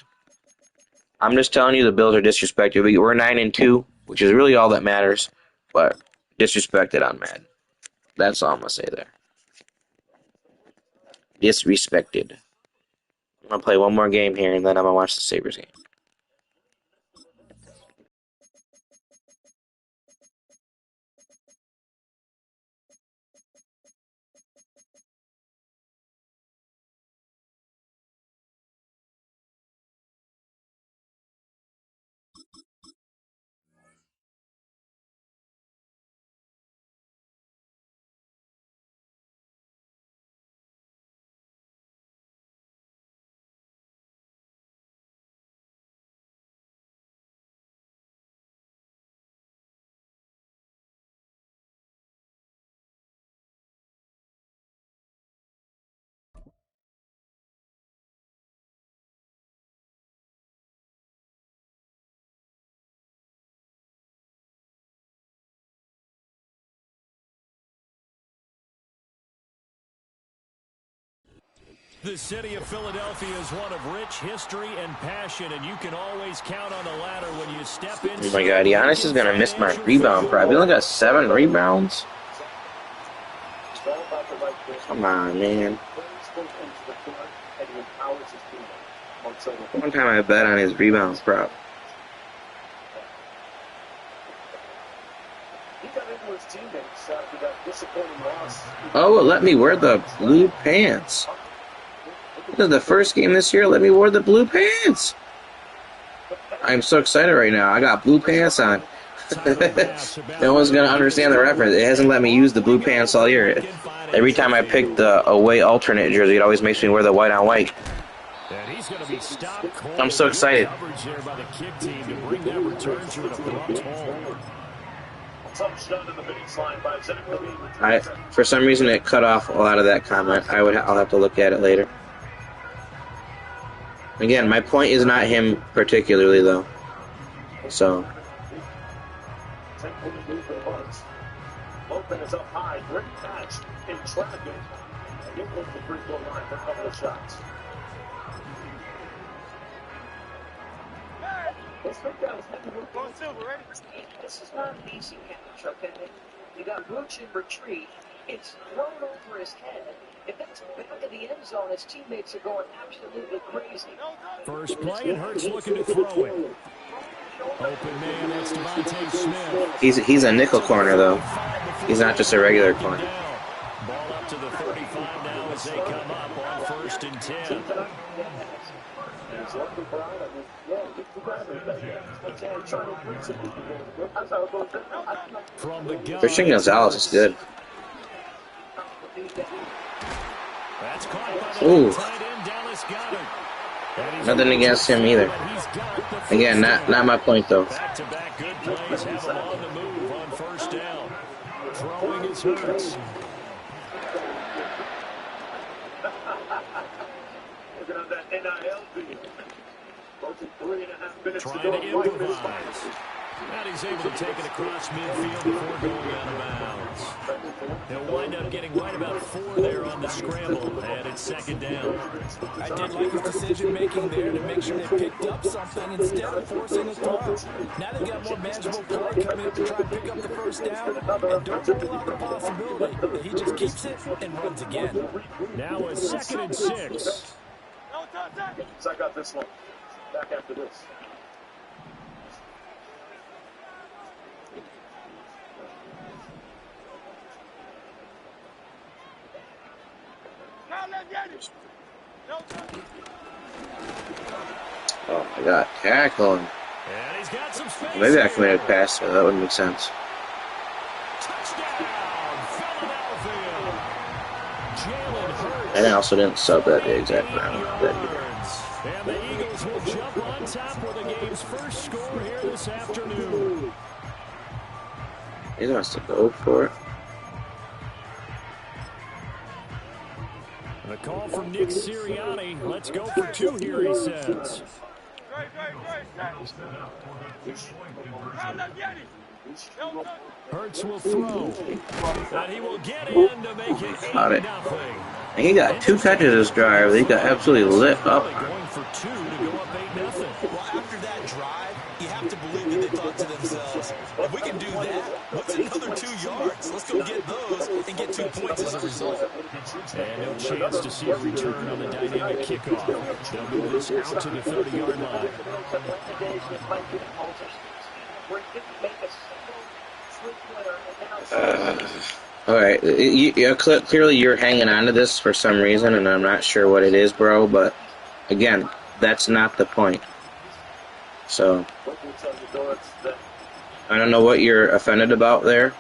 I'm just telling you, the Bills are disrespected. We're 9-2, which is really all that matters, but disrespected on Madden. That's all I'm gonna say there. Disrespected. I'm gonna play one more game here, and then I'm gonna watch the Sabres game. The city of Philadelphia is one of rich history and passion, and you can always count on the ladder when you step in. Oh my God, Giannis is gonna miss my rebound prop. He only got 7 rebounds. Come on, man. One time I bet on his rebounds prop. Oh, it let me wear the blue pants. This is the first game this year. Let me wear the blue pants. I'm so excited right now. I got blue pants on. No one's going to understand the reference. It hasn't let me use the blue pants all year. Every time I pick the away alternate jersey, it always makes me wear the white on white. I'm so excited. For some reason, it cut off a lot of that comment. I'll have to look at it later. Again, my point is not him particularly, though. So. Open is up high, great catch in traffic. He hit the free throw line for a couple of shots. This is not an easy catch, okay? You got Rooch in retreat. It's thrown over his head. If that's back of the end zone, his teammates are going absolutely crazy. First play, and Hurts looking to throw it. Open man, that's Devontae Smith. He's a nickel corner, though. He's not just a regular corner. Ball up to the 35 now as they come up on 1st and 10. From the gun. Christian Gonzalez is good. Ooh. Nothing against him either. Again, not my point though. Back-to-back good plays have him on the move on 1st down. Throwing his Hurts. Trying to improvise. And he's able to take it across midfield before going out of bounds. He'll wind up getting right about 4 there on the scramble, and it's second down. I did like his decision-making there to make sure they picked up something instead of forcing a throw. Now they've got more manageable play coming up to try and pick up the first down, and don't rule out the possibility that he just keeps it and runs again. Now a 2nd and 6. I got this one. Back after this. Oh my God, tackle him. Maybe I committed a pass, so that wouldn't make sense. And I also didn't sub that the exact round that either. And the Eagles will jump on top with the game's first score here this afternoon. He wants to go for it. The call from Nick Sirianni. Let's go for 2 here, he says. Hurts will throw. And he will get in to make it 8-0. And he got 2 catches this drive. He got absolutely lit up. Going for 2 to go up 8-0. Well, after that drive, you have to believe that they thought to themselves, if we can do that, what's another 2 yards? Let's go get those and get 2 points as a result. And no chance to see a return on the dynamic kickoff. They'll move this out to the 30-yard line. All right, clearly you're hanging on to this for some reason, and I'm not sure what it is, bro. But again, that's not the point. So I don't know what you're offended about there,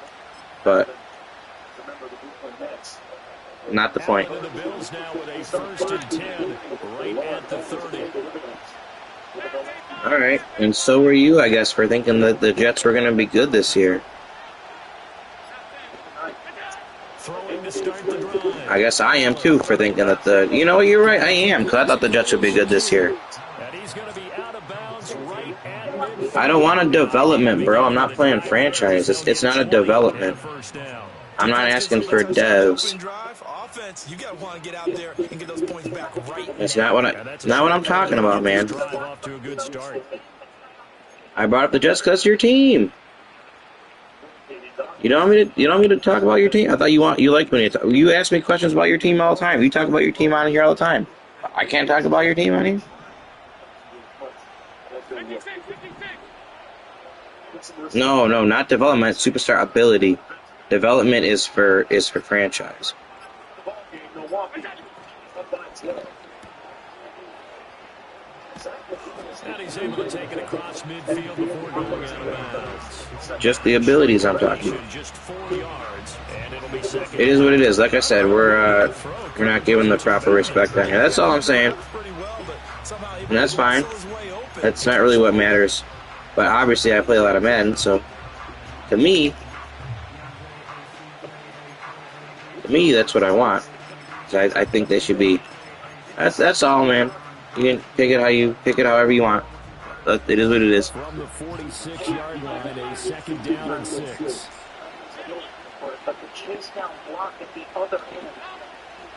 but not the point. The Bills now with a 1st and 10 right at the 30. All right, and so were you, I guess, for thinking that the Jets were going to be good this year. Throwing to start the drive. I guess I am too for thinking that you know what, you're right, I am, because I thought the Jets would be good this year. And he's going to be out of bounds right at midfield. I don't want a development, bro. I'm not playing franchise. It's not a development. I'm not asking for devs. You got to want to get out there and get those points back right. That's not what I'm talking about, man. Off to a good start. I brought up the Jets because it's your team. You don't want me to talk about your team? I thought you liked when you ask me questions about your team all the time. You talk about your team on here all the time. I can't talk about your team on here? No, not development. Superstar ability. Development is for franchise. And he's able to take it across midfield before going out of bounds. Just the abilities I'm talking about. Just 4 yards, and it'll be second. It is what it is. Like I said, we're not giving the proper respect on here. That's all I'm saying. And that's fine. That's not really what matters. But obviously I play a lot of Madden, so to me that's what I want. So I think they should be. That's all, man. You can pick it however you want. It is what it is. From the 46-yard line, a 2nd down and 6. But the chase down block at the other end.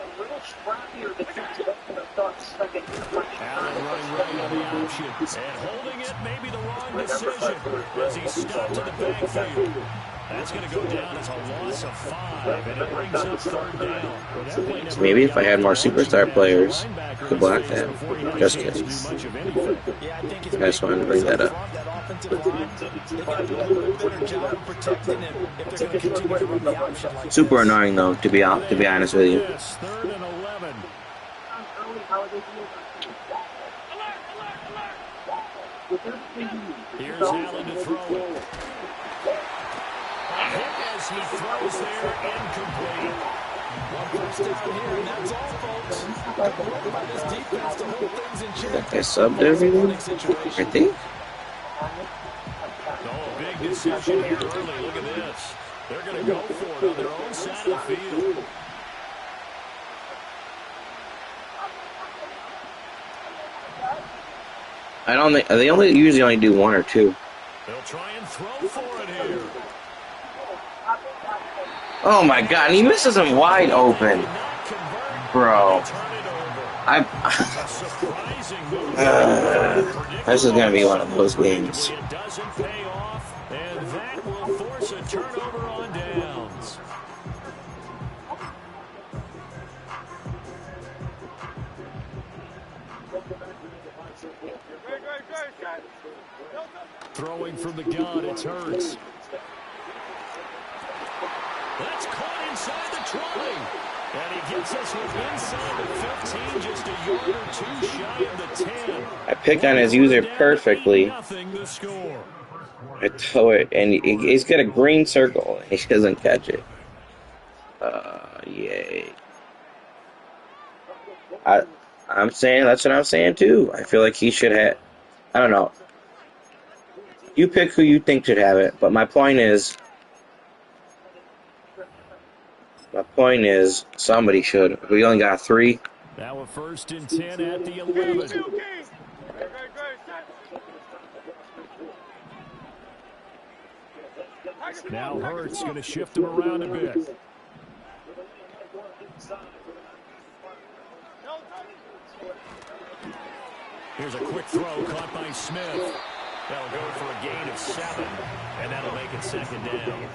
A little scrappier defensive end of thoughts. Allen running right on the option. And holding it may be the wrong decision as he stopped in the backfield. That's going to go down as a loss of 5, and it brings up 3rd down. Maybe if I had more superstar players, I could block that. Just kidding. I just wanted to bring that up. Super annoying though, to be honest with you. 3rd and 11. Here's Allen to throw it. As he throws there, incomplete. One first down here, and that's all, folks. By this defense to hold things in check. I subbed everything, I think. Oh, big decision here early. Look at this. They're going to go for it on their own side of the field. I don't think they usually only do one or two. They'll try and throw for it here. Oh my God! And he misses him wide open, bro. This is gonna be one of those games. It doesn't pay off, and that will force a turnover on downs. Throwing from the gun, it's Hurts. That's caught inside the 20. And he gets us inside the 15, just a yard or two shy of the 10. I pick on his user perfectly. I throw it, and he's got a green circle, and he doesn't catch it. Yay. I'm saying, that's what I'm saying too. I feel like he should have, I don't know. You pick who you think should have it, but my point is somebody should. We only got 3. Now a 1st and 10 at the 11. Now Hurts going to shift him around a bit. Here's a quick throw caught by Smith. That'll go for a gain of 7, and that'll make it 2nd down.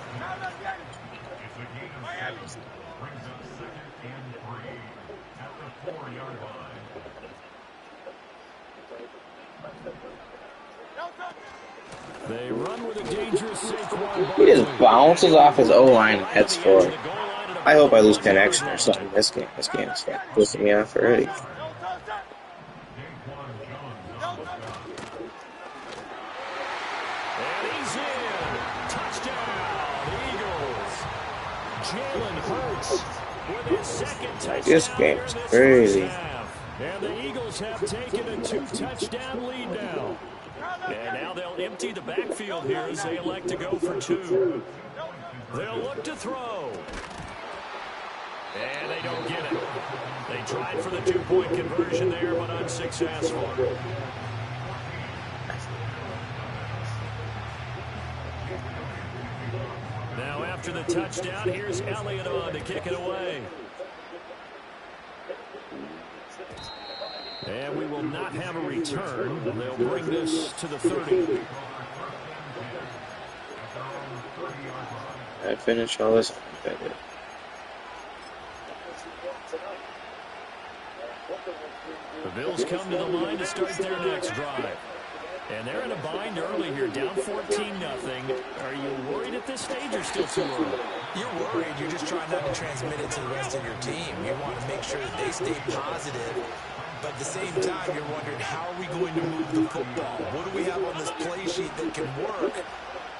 They run with a dangerous Saquon. He just bounces off his O-line and heads for it. I hope I lose connection or something this game. This game is pissing me off already. This game is crazy. And the Eagles have taken a 2-touchdown lead now. And now they'll empty the backfield here as they elect to go for 2. They'll look to throw. And they don't get it. They tried for the 2-point conversion there, but unsuccessful. Now after the touchdown, here's Elliott on to kick it away. And we will not have a return. They'll bring this to the 30. I finished all this. The Bills come to the line to start their next drive. And they're in a bind early here, down 14-0. Are you worried at this stage or still too early? You're worried. You're just trying not to transmit it to the rest of your team. You want to make sure that they stay positive. But at the same time, you're wondering, how are we going to move the football? What do we have on this play sheet that can work?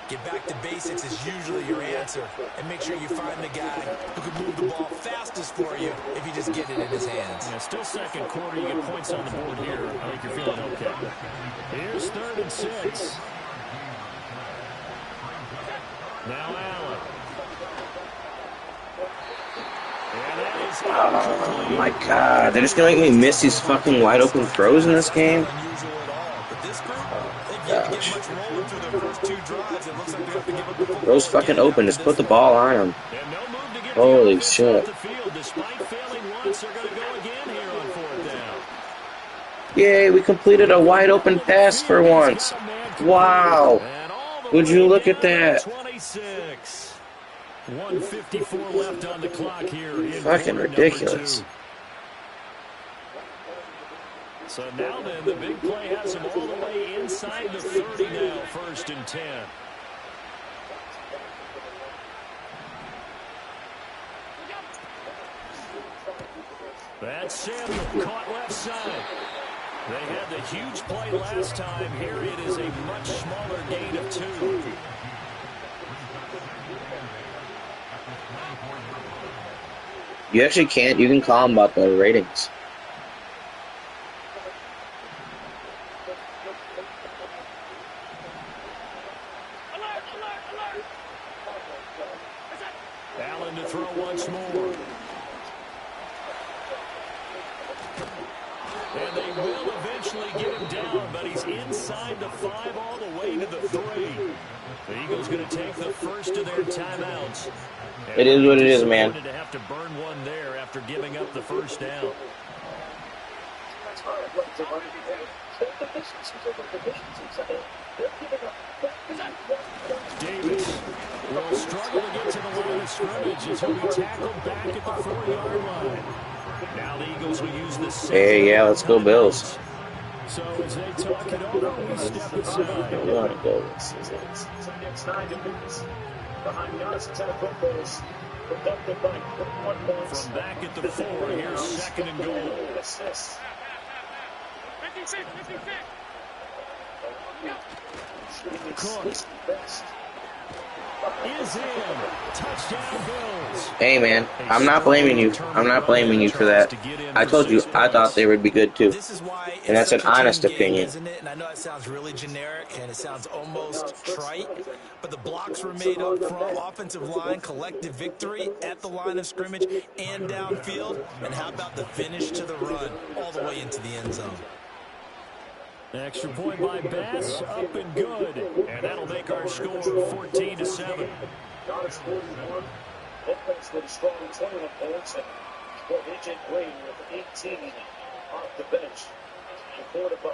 Get back to basics is usually your answer. And make sure you find the guy who can move the ball fastest for you if you just get it in his hands. Yeah, still second quarter. You get points on the board here. I think you're feeling okay. Here's 3rd and 6. Now Allen. Oh my God, they're just gonna make me miss these fucking wide open throws in this game. Oh gosh. Throws fucking open, just put the ball on him. Holy shit. Yay, we completed a wide open pass for once. Wow. Would you look at that? 1:54 left on the clock here. Fucking ridiculous. So now then, the big play has him all the way inside the 30 now, 1st and 10. That's Samuel caught left side. They had the huge play last time. Here it is a much smaller gain of 2. You actually can't. You can call them about the ratings. Allen to throw once more. And they will eventually get him down, but he's inside the 5 all the way to the 3. The Eagles going to take the first of their timeouts. It is what it is, man. To have to burn one there after giving up the first down. Davis will struggle to get to the line of scrimmage as he'll be tackled back at the 4-yard line. Now the Eagles will use the second. Hey, yeah, let's go Bills. So as they talk it over, we step aside. You want to go. From back at the 4, here's second and goal. 56. Cook is in. Touchdown Bills. Hey, man, I'm not blaming you. I'm not blaming you for that. I told you I thought they would be good too. And that's an honest opinion. Isn't it? And I know it sounds really generic and it sounds almost trite, but the blocks were made up front, offensive line, collective victory at the line of scrimmage and downfield. And how about the finish to the run all the way into the end zone? Extra point by Bass, up and good. And that'll make our score 14-7. Giannis 41, offense with a strong 21 points, and AJ Green with 18 off the bench. And 4 to 5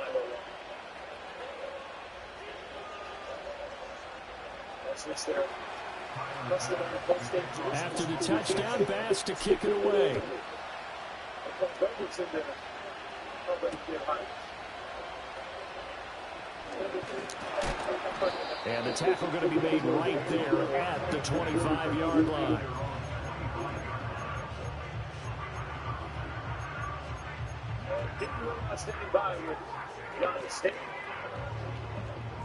After the touchdown, Bass to kick it away. And the tackle going to be made right there at the 25-yard line.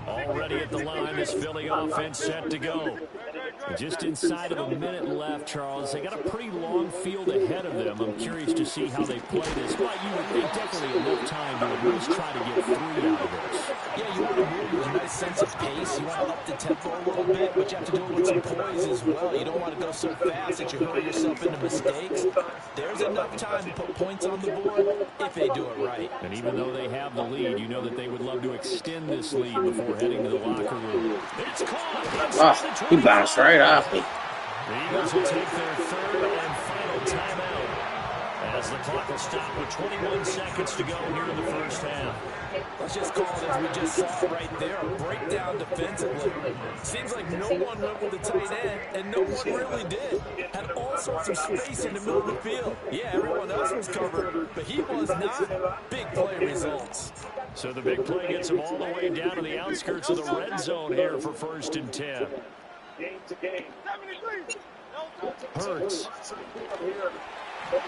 Already at the line, this Philly offense set to go. Just inside of a minute left, Charles. They got a pretty long field ahead of them. I'm curious to see how they play this. But you would think definitely enough time to at least try to get 3 out of this. Yeah, you want to move with a nice sense of pace. You want to up the tempo a little bit, but you have to do it with some poise as well. You don't want to go so fast that you hurry yourself into mistakes. There's enough time to put points on the board if they do it right. And even though they have the lead, you know that they would love to extend this lead before heading to the locker room. It's caught. Oh, he bounced right off me. The Eagles will take their 3rd and final timeout as the clock will stop with 21 seconds to go here in the first half. Let's just call it, as we just saw right there, a breakdown defensively. Seems like no one went with the tight end, and no one really did. Had all sorts of space in the middle of the field. Yeah, everyone else was covered, but he was not. Big play results. So the big play gets him all the way down to the outskirts of the red zone here for 1st and 10. Game to game. Hurts. And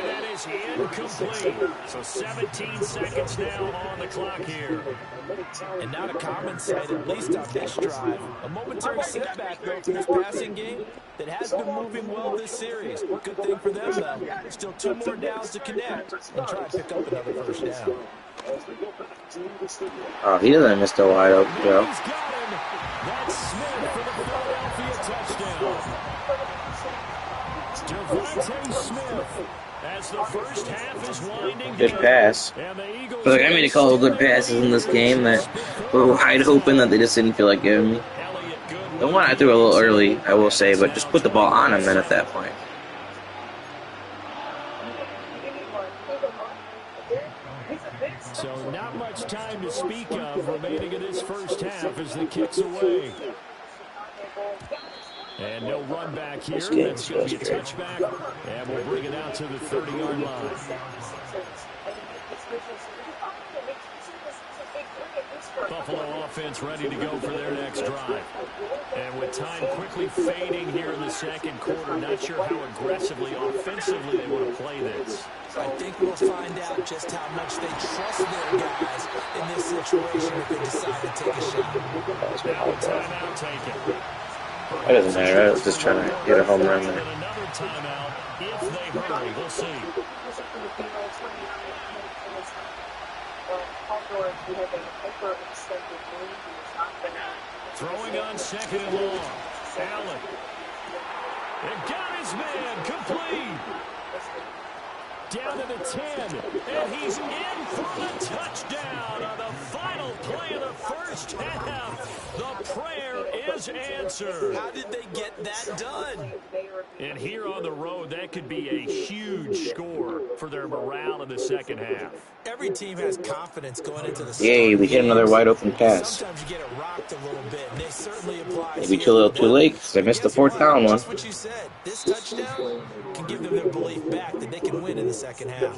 that is incomplete. So 17 seconds now on the clock here. And not a common sight, at least on this drive. A momentary setback, though, for this passing game that has been moving well this series. Good thing for them, though. Still 2 more downs to connect and try to pick up another first down. Oh, he doesn't miss the wide open, Joe. He's got him. That's Smith for the Philadelphia touchdown. Devontae Smith as the first half is winding Good down. pass. And the Eagles But like, I made a couple of good passes in this game that were wide open that they just didn't feel like giving me. The one I threw a little early, I will say, but just put the ball on him then at that point. So not much time to speak of remaining in this first half as the kick's away. And no run back here. That's going to be a touchback. And we'll bring it out to the 30-yard line. Buffalo offense ready to go for their next drive. And with time quickly fading here in the second quarter, not sure how aggressively, offensively they want to play this. I think we'll find out just how much they trust their guys in this situation if they decide to take a shot. Now a timeout taken. It doesn't matter. I was just trying to get a home run there. Another timeout if they hurry. We'll see. Throwing on 2nd and long. Allen. And got his man complete. Down to the 10, and he's in for the touchdown on the final play of the first half. The prayer is answered. How did they get that done? And here on the road, that could be a huge score for their morale in the second half. Every team has confidence going into the Yay, we hit another wide open pass. Sometimes you get it rocked a little bit, and it certainly applies. Maybe too little too late because I missed the fourth down one. Just what you said. This touchdown can give them their belief back that they can win in the second half.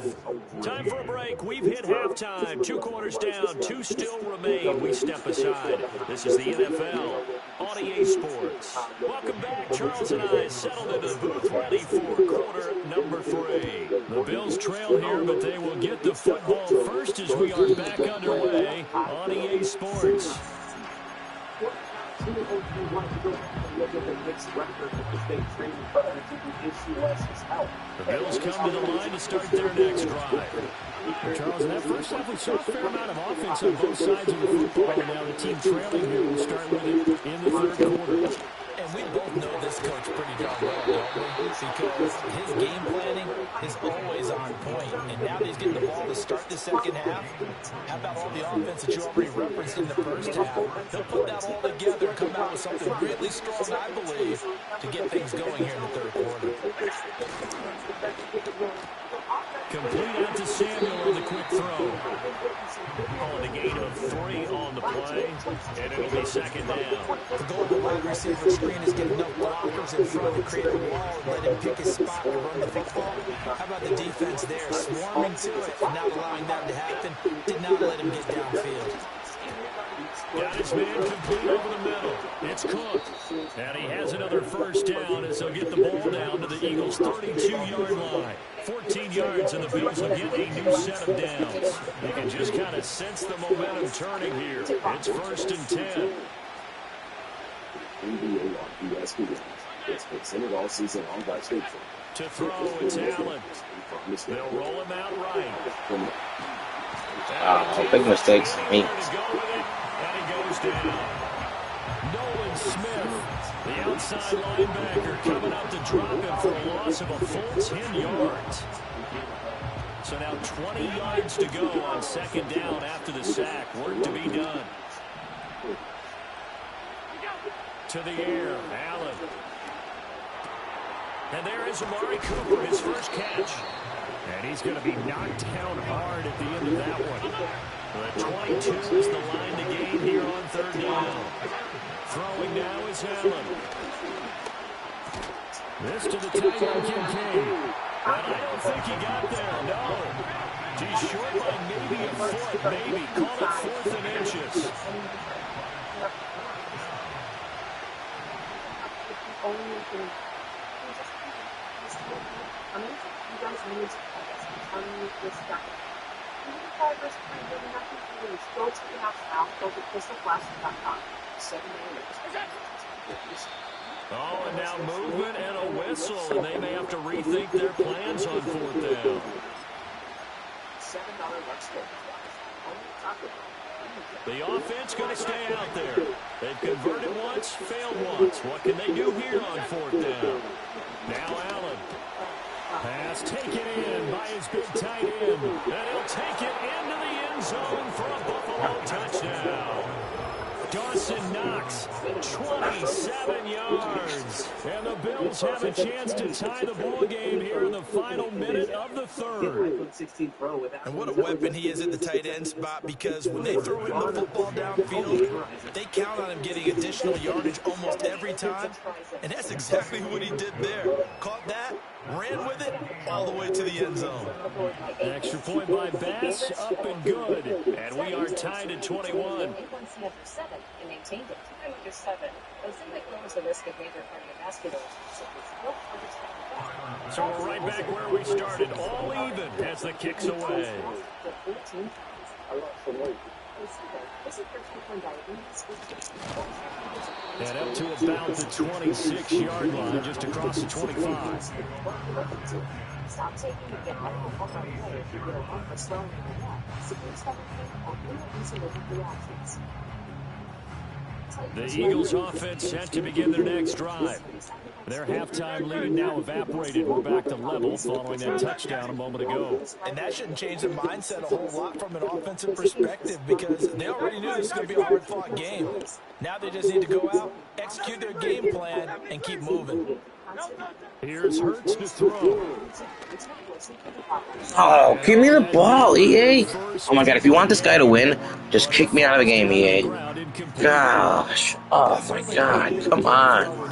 Time for a break. We've hit halftime. 2 quarters down. 2 still remain. We step aside. This is the NFL on EA Sports. Welcome back. Charles and I settled into the booth ready for quarter number 3. The Bills trail here, but they will get the football first as we are back underway on EA Sports. The Bills come to the line to start their next drive. Charles, in that first half, we saw a fair amount of offense on both sides of the football, and now the team trailing here will start with it in the third quarter. And we both know this coach pretty darn well, don't we? Because his game planning is always on point. And now that he's getting the ball to start the second half, how about all the offense that you already referenced in the first half? He'll put that all together and come out with something really strong, I believe, to get things going here in the third quarter. Complete out to Samuel on the quick throw. On the gain of 3 on the play, and it'll be second down. The goal of the wide receiver screen is getting enough blockers in front to create a wall and let him pick his spot to run the football. How about the defense there, swarming to it and not allowing that to happen? Did not let him get downfield. Got his man complete over the middle. It's Cook. And he has another first down as he'll get the ball down to the Eagles' 32-yard line. 14 yards, and the Bills will get a new set of downs. You can just kind of sense the momentum turning here. It's first and 10. NBA on ESPN. It's presented all season long by State Farm. To throw, it's Allen. They'll roll him out right. Wow, big mistakes. Me. And he goes down. Nolan Smith, the outside linebacker, coming up to drop him for a loss of a full 10 yards. So now 20 yards to go on second down after the sack. Work to be done. To the air, Allen. And there is Amari Cooper, his first catch. And he's going to be knocked down hard at the end of that one. The 22 is the line to gain here on third down. Throwing now is Allen. This to the tight end, Kincaid. And I don't think he got there, no. He's short by maybe a foot, maybe. Call it 4th and inches. Oh, and now movement and a whistle, and they may have to rethink their plans on 4th down. The offense going to stay out there. They've converted once, failed once. What can they do here on 4th down? Now Allen. Pass taken in by his big tight end. And he'll take it into the end zone for a Buffalo touchdown. Dawson Knox, 27 yards. And the Bills have a chance to tie the ball game here in the final minute of the third. And what a weapon he is at the tight end spot, because when they throw him the football downfield, they count on him getting additional yardage almost every time. And that's exactly what he did there. Caught that, ran with it, all the way to the end zone. Extra point by Bass, up and good. And we are tied at 21. And maintained it. I'm under 7. Ozempic lowers the risk of major cardiovascular disease. So we're right back where we started, all even as the kick's away. And up to about the 26-yard line, just across the 25. Stop taking and get right on play if you get a bump for slowing your neck. So please stop or easy reactions. The Eagles offense set to begin their next drive. Their halftime lead now evaporated. We're back to level following that touchdown a moment ago. And that shouldn't change the mindset a whole lot from an offensive perspective because they already knew this was going to be a hard-fought game. Now they just need to go out, execute their game plan, and keep moving. Here's Hurts to throw. Oh, give me the ball, EA. Oh my god, if you want this guy to win, just kick me out of the game, EA. Gosh. Oh my god, come on.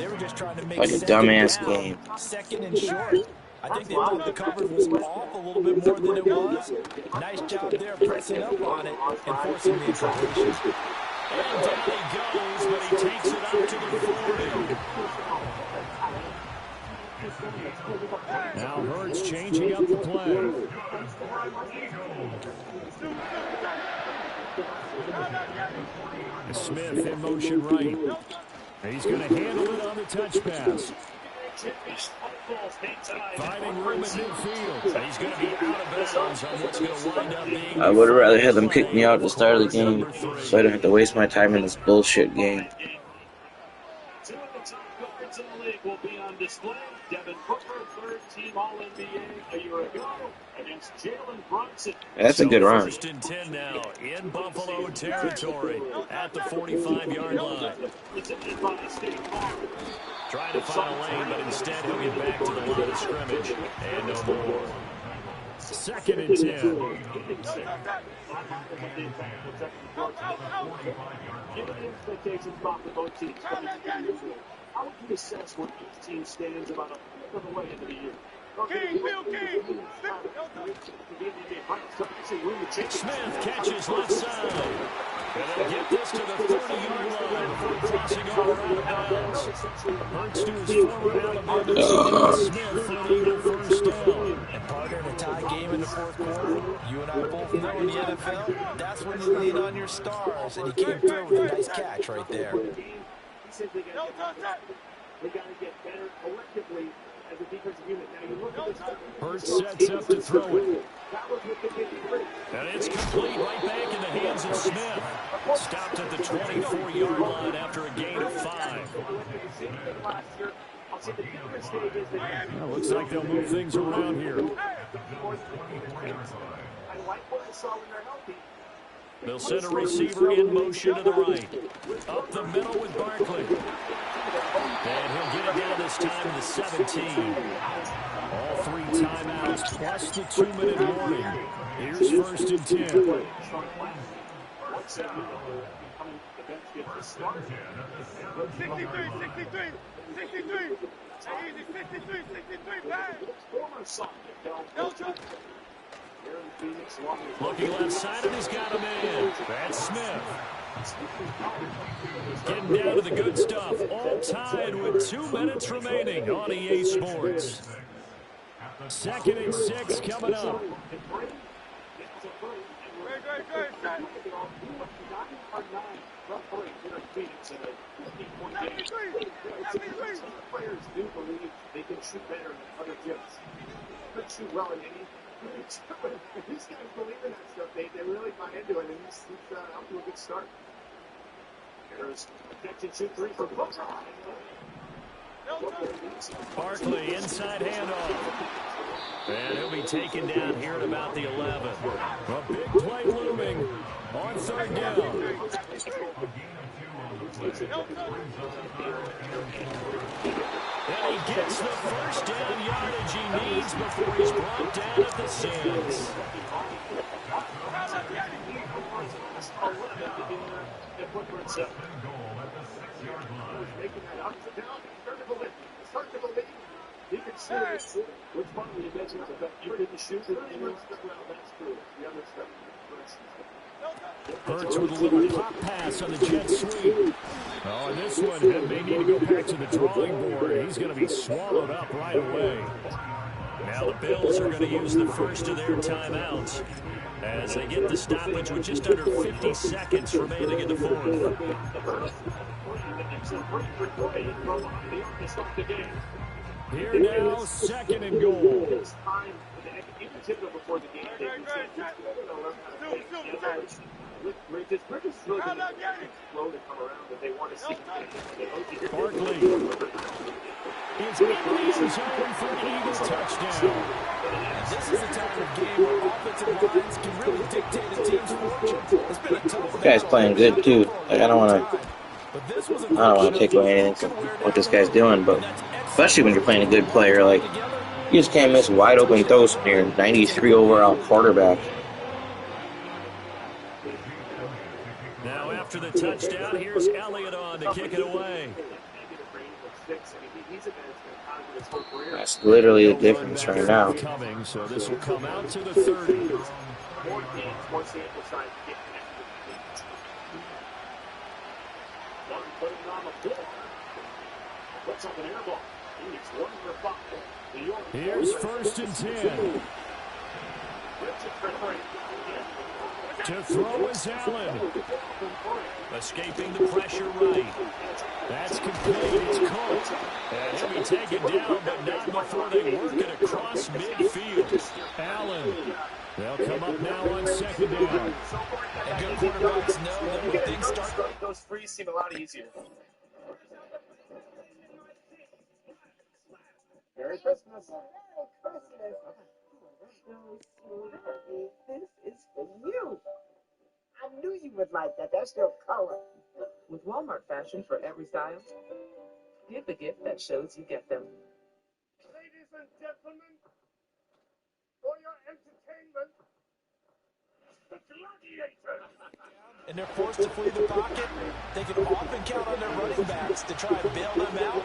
Like a dumbass game. Second and short. I think they thought the coverage was off a little bit more than it was. Nice job there pressing up on it and forcing the incompletion. And down he goes, but he takes it up to the 40. Now Hurts changing up the play. Smith in motion right. He's going to handle it on the touch pass. Finding room in midfield. He's going to be out of bounds on what's going to wind up being... I would have rather had them kick me out at the start of the game so I don't have to waste my time in this bullshit game. Two of the top guards in the league will be on display. Devin Booker, third-team All-NBA a year ago, against Jalen Brunson. That's a good run. First and 10 now in Buffalo territory at the 45-yard line. Trying to find a lane, but instead he'll get back to the line of scrimmage. And no more. Second and 10. Given the expectations about the both teams, how would you assess where each team stands about a third of the way into the year? Smith catches left side. And they'll get this to the 30-yard line before crossing over out of bounds. Hurts to his former Alabama teammate Smith for an Eagle first down. And partner, in a tie game in the fourth quarter, you and I both know in the NFL, that's when you lean on your stars, and he came through with a nice catch right there. We got to get better collectively as a defensive unit. Now you look at this. Hurts sets up to throw it. And it's complete right back in the hands of Smith. Stopped at the 24-yard line after a gain of 5. Well, looks like they'll move things around here. They'll send a receiver in motion to the right. Up the middle with Barkley. And he'll get it down this time to the 17. All 3 timeouts plus the 2-minute warning. Here's first and 10. 63. 63, Looking left side, and he's got a man. That's Smith. Getting down to the good stuff. All tied with 2 minutes remaining on EA Sports. Second and 6 coming up. Players do believe they can shoot better than other gyms. Could shoot well in any. These guys believe in that stuff. They really buy into it, and he's out to a good start. There's catch and 2-3 for Booker. Barkley inside handoff. And he'll be taken down here at about the 11. A big play looming on third down. And he gets the first down yardage he needs before he's brought down at the 6. He can shoot. Which one do you mention? You couldn't shoot it. That's true. The other stuff. Hurts with a little pop pass on the jet sweep. Oh, and this one may need to go back to the drawing board. He's going to be swallowed up right away. Now the Bills are going to use the first of their timeouts as they get the stoppage with just under 50 seconds remaining in the fourth. Here now, second and goal. We're just slow to come around that they want to see. Barkley is in the end zone for an Eagle touchdown. This is the type of game where offensive lines can really dictate a team's fortune. It's been a tough This guy's playing good too. Like, I don't want to take away anything from what this guy's doing, but especially when you're playing a good player, like you just can't miss wide open throws when you're 93 overall quarterback. Now after the touchdown, here's Elliott on to kick it away. That's literally the difference right now. Coming, so this will come out to the 30. Here's 1st and 10. To throw is Allen. Escaping the pressure right. That's complete. It's caught. And he'll be taken down, but not before they work it across midfield. Allen. They'll come up now on 2nd down. And good quarterbacks know that when things start. Those frees seem a lot easier. Merry Christmas. Merry Christmas. This is for you. I knew you would like that. That's your color. With Walmart fashion for every style, give the gift that shows you get them. Ladies and gentlemen, for your entertainment, the Gladiator. And they're forced to flee the pocket. They can often count on their running backs to try and bail them out.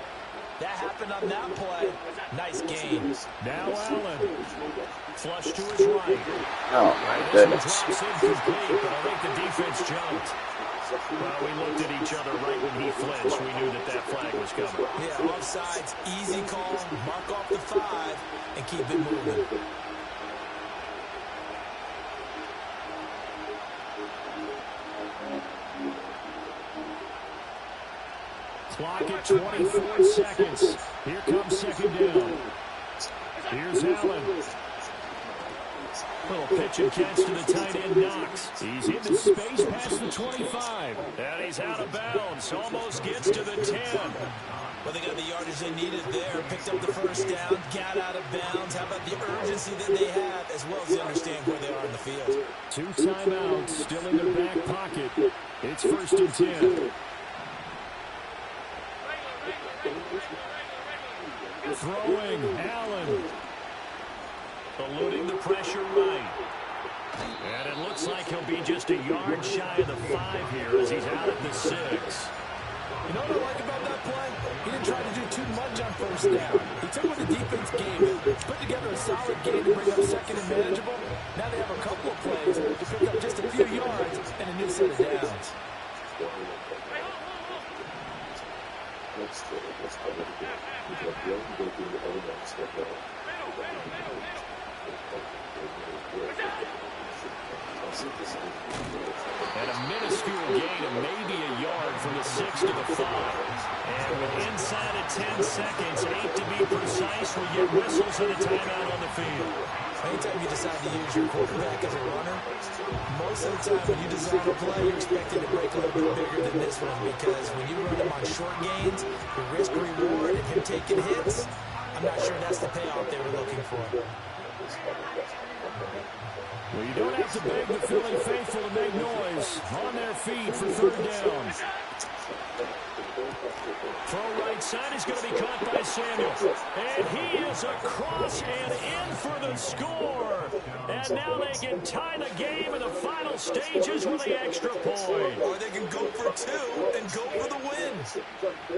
That happened on that play. Nice game. Now Allen. Flush to his right. Oh, my goodness. Drops incomplete, but I think the defense jumped. Well, we looked at each other right when he flinched. We knew that that flag was coming. Yeah, offsides, easy call. Mark off the 5 and keep it moving. Clock at 24 seconds. Here comes 2nd down. Here's Allen. Little pitch and catch to the tight end, Knox. He's into space past the 25. And he's out of bounds. Almost gets to the 10. Well, they got the yardage they needed there. Picked up the 1st down. Got out of bounds. How about the urgency that they have, as well as they understand where they are in the field. 2 timeouts still in their back pocket. It's 1st and 10. Throwing, Allen. Eluding the pressure right. And it looks like he'll be just a yard shy of the 5 here as he's out at the 6. You know what I like about that play? He didn't try to do too much on 1st down. He took what the defense gave him, put together a solid game to bring up 2nd and manageable. Now they have a couple of plays to pick up just a few yards and a new set of downs. And a minuscule gain of maybe a yard from the 6 to the 5. And with inside of 10 seconds, 8 to be precise, we get whistles and a timeout on the field. Anytime you decide to use your quarterback as a runner, most of the time when you design a play, you're expected to break a little bit bigger than this one, because when you run him on short gains, the risk-reward and him taking hits, I'm not sure that's the payoff they were looking for. Well, you don't have to beg the Philly faithful to make noise. On their feet for 3rd down. Throw right side is going to be caught by Samuel. And he is across and in for the score. And now they can tie the game in the final stages with the extra point. Or they can go for 2 and go for the win.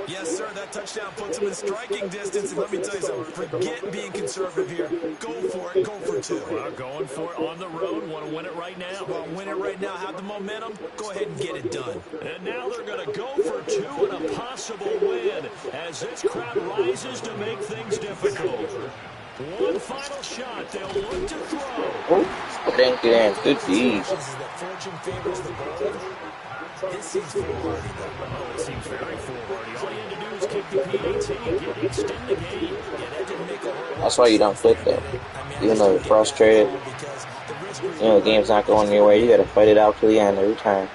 Yes, sir, that touchdown puts them in striking distance. And let me tell you something, forget being conservative here. Go for it, go for 2. Well, going for it on the road. Want to win it right now. Well, win it right now, have the momentum, go ahead and get it done. And now they're going to go for 2 and a possible win as this crowd rises to make things difficult. One final shot. They'll look to throw. Oh, didn't get in. Good D. Fortune favors the bold. This seems foolhardy, though. Oh, it seems very foolhardy. All you had to do is kick the PAT, extend the game. Yeah, that didn't make a whole lot. That's why you don't quit, though. Even though you're frustrated. Because the You know, the game's not going your way. You got to fight it out to the end every time.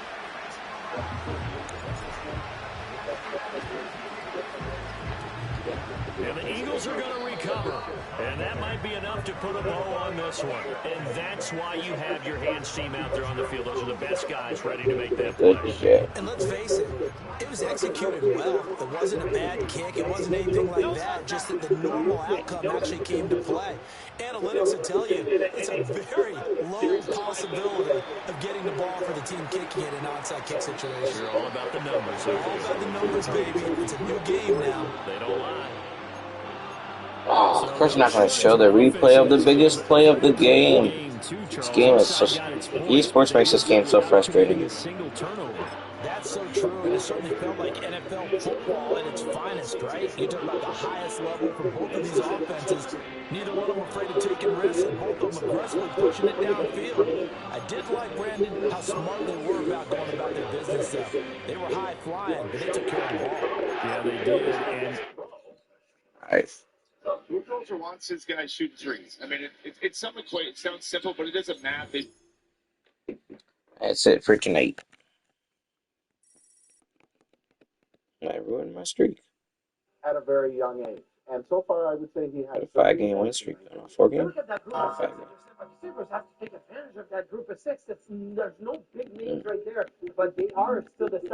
And the Eagles are going to recover. And that might be enough to put a bow on this one. And that's why you have your hands team out there on the field. Those are the best guys ready to make that play. And let's face it, it was executed well. It wasn't a bad kick. It wasn't anything like that. Just that the normal outcome actually came to play. Analytics will tell you it's a very low possibility of getting the ball for the team kicking it in an onside kick situation. You're all about the numbers. All about the numbers, baby. It's a new game now. They don't lie. Oh, of course, not going to show the replay of the biggest play of the game. This game is so. Esports makes this game so frustrating. That's so true, and it certainly felt like NFL football at its finest, right? You talk about the highest level for both of these offenses. Neither one of them afraid of taking risks, and both of them aggressively pushing it downfield. I did like, Brandon, how smart they were about going about their business, though. They were high-flying, but they took care of the ball. Yeah, they did, and... Nice. Who culture wants his guys shooting threes? I mean, it's something quite, it sounds simple, but it isn't math. That's it for tonight. I ruined my streak. At a very young age. And so far, I would say he has a 5-game win streak. 4-game? Look at that group of six. Receivers have to take advantage of that group of six. There's no big names right there, but they are still the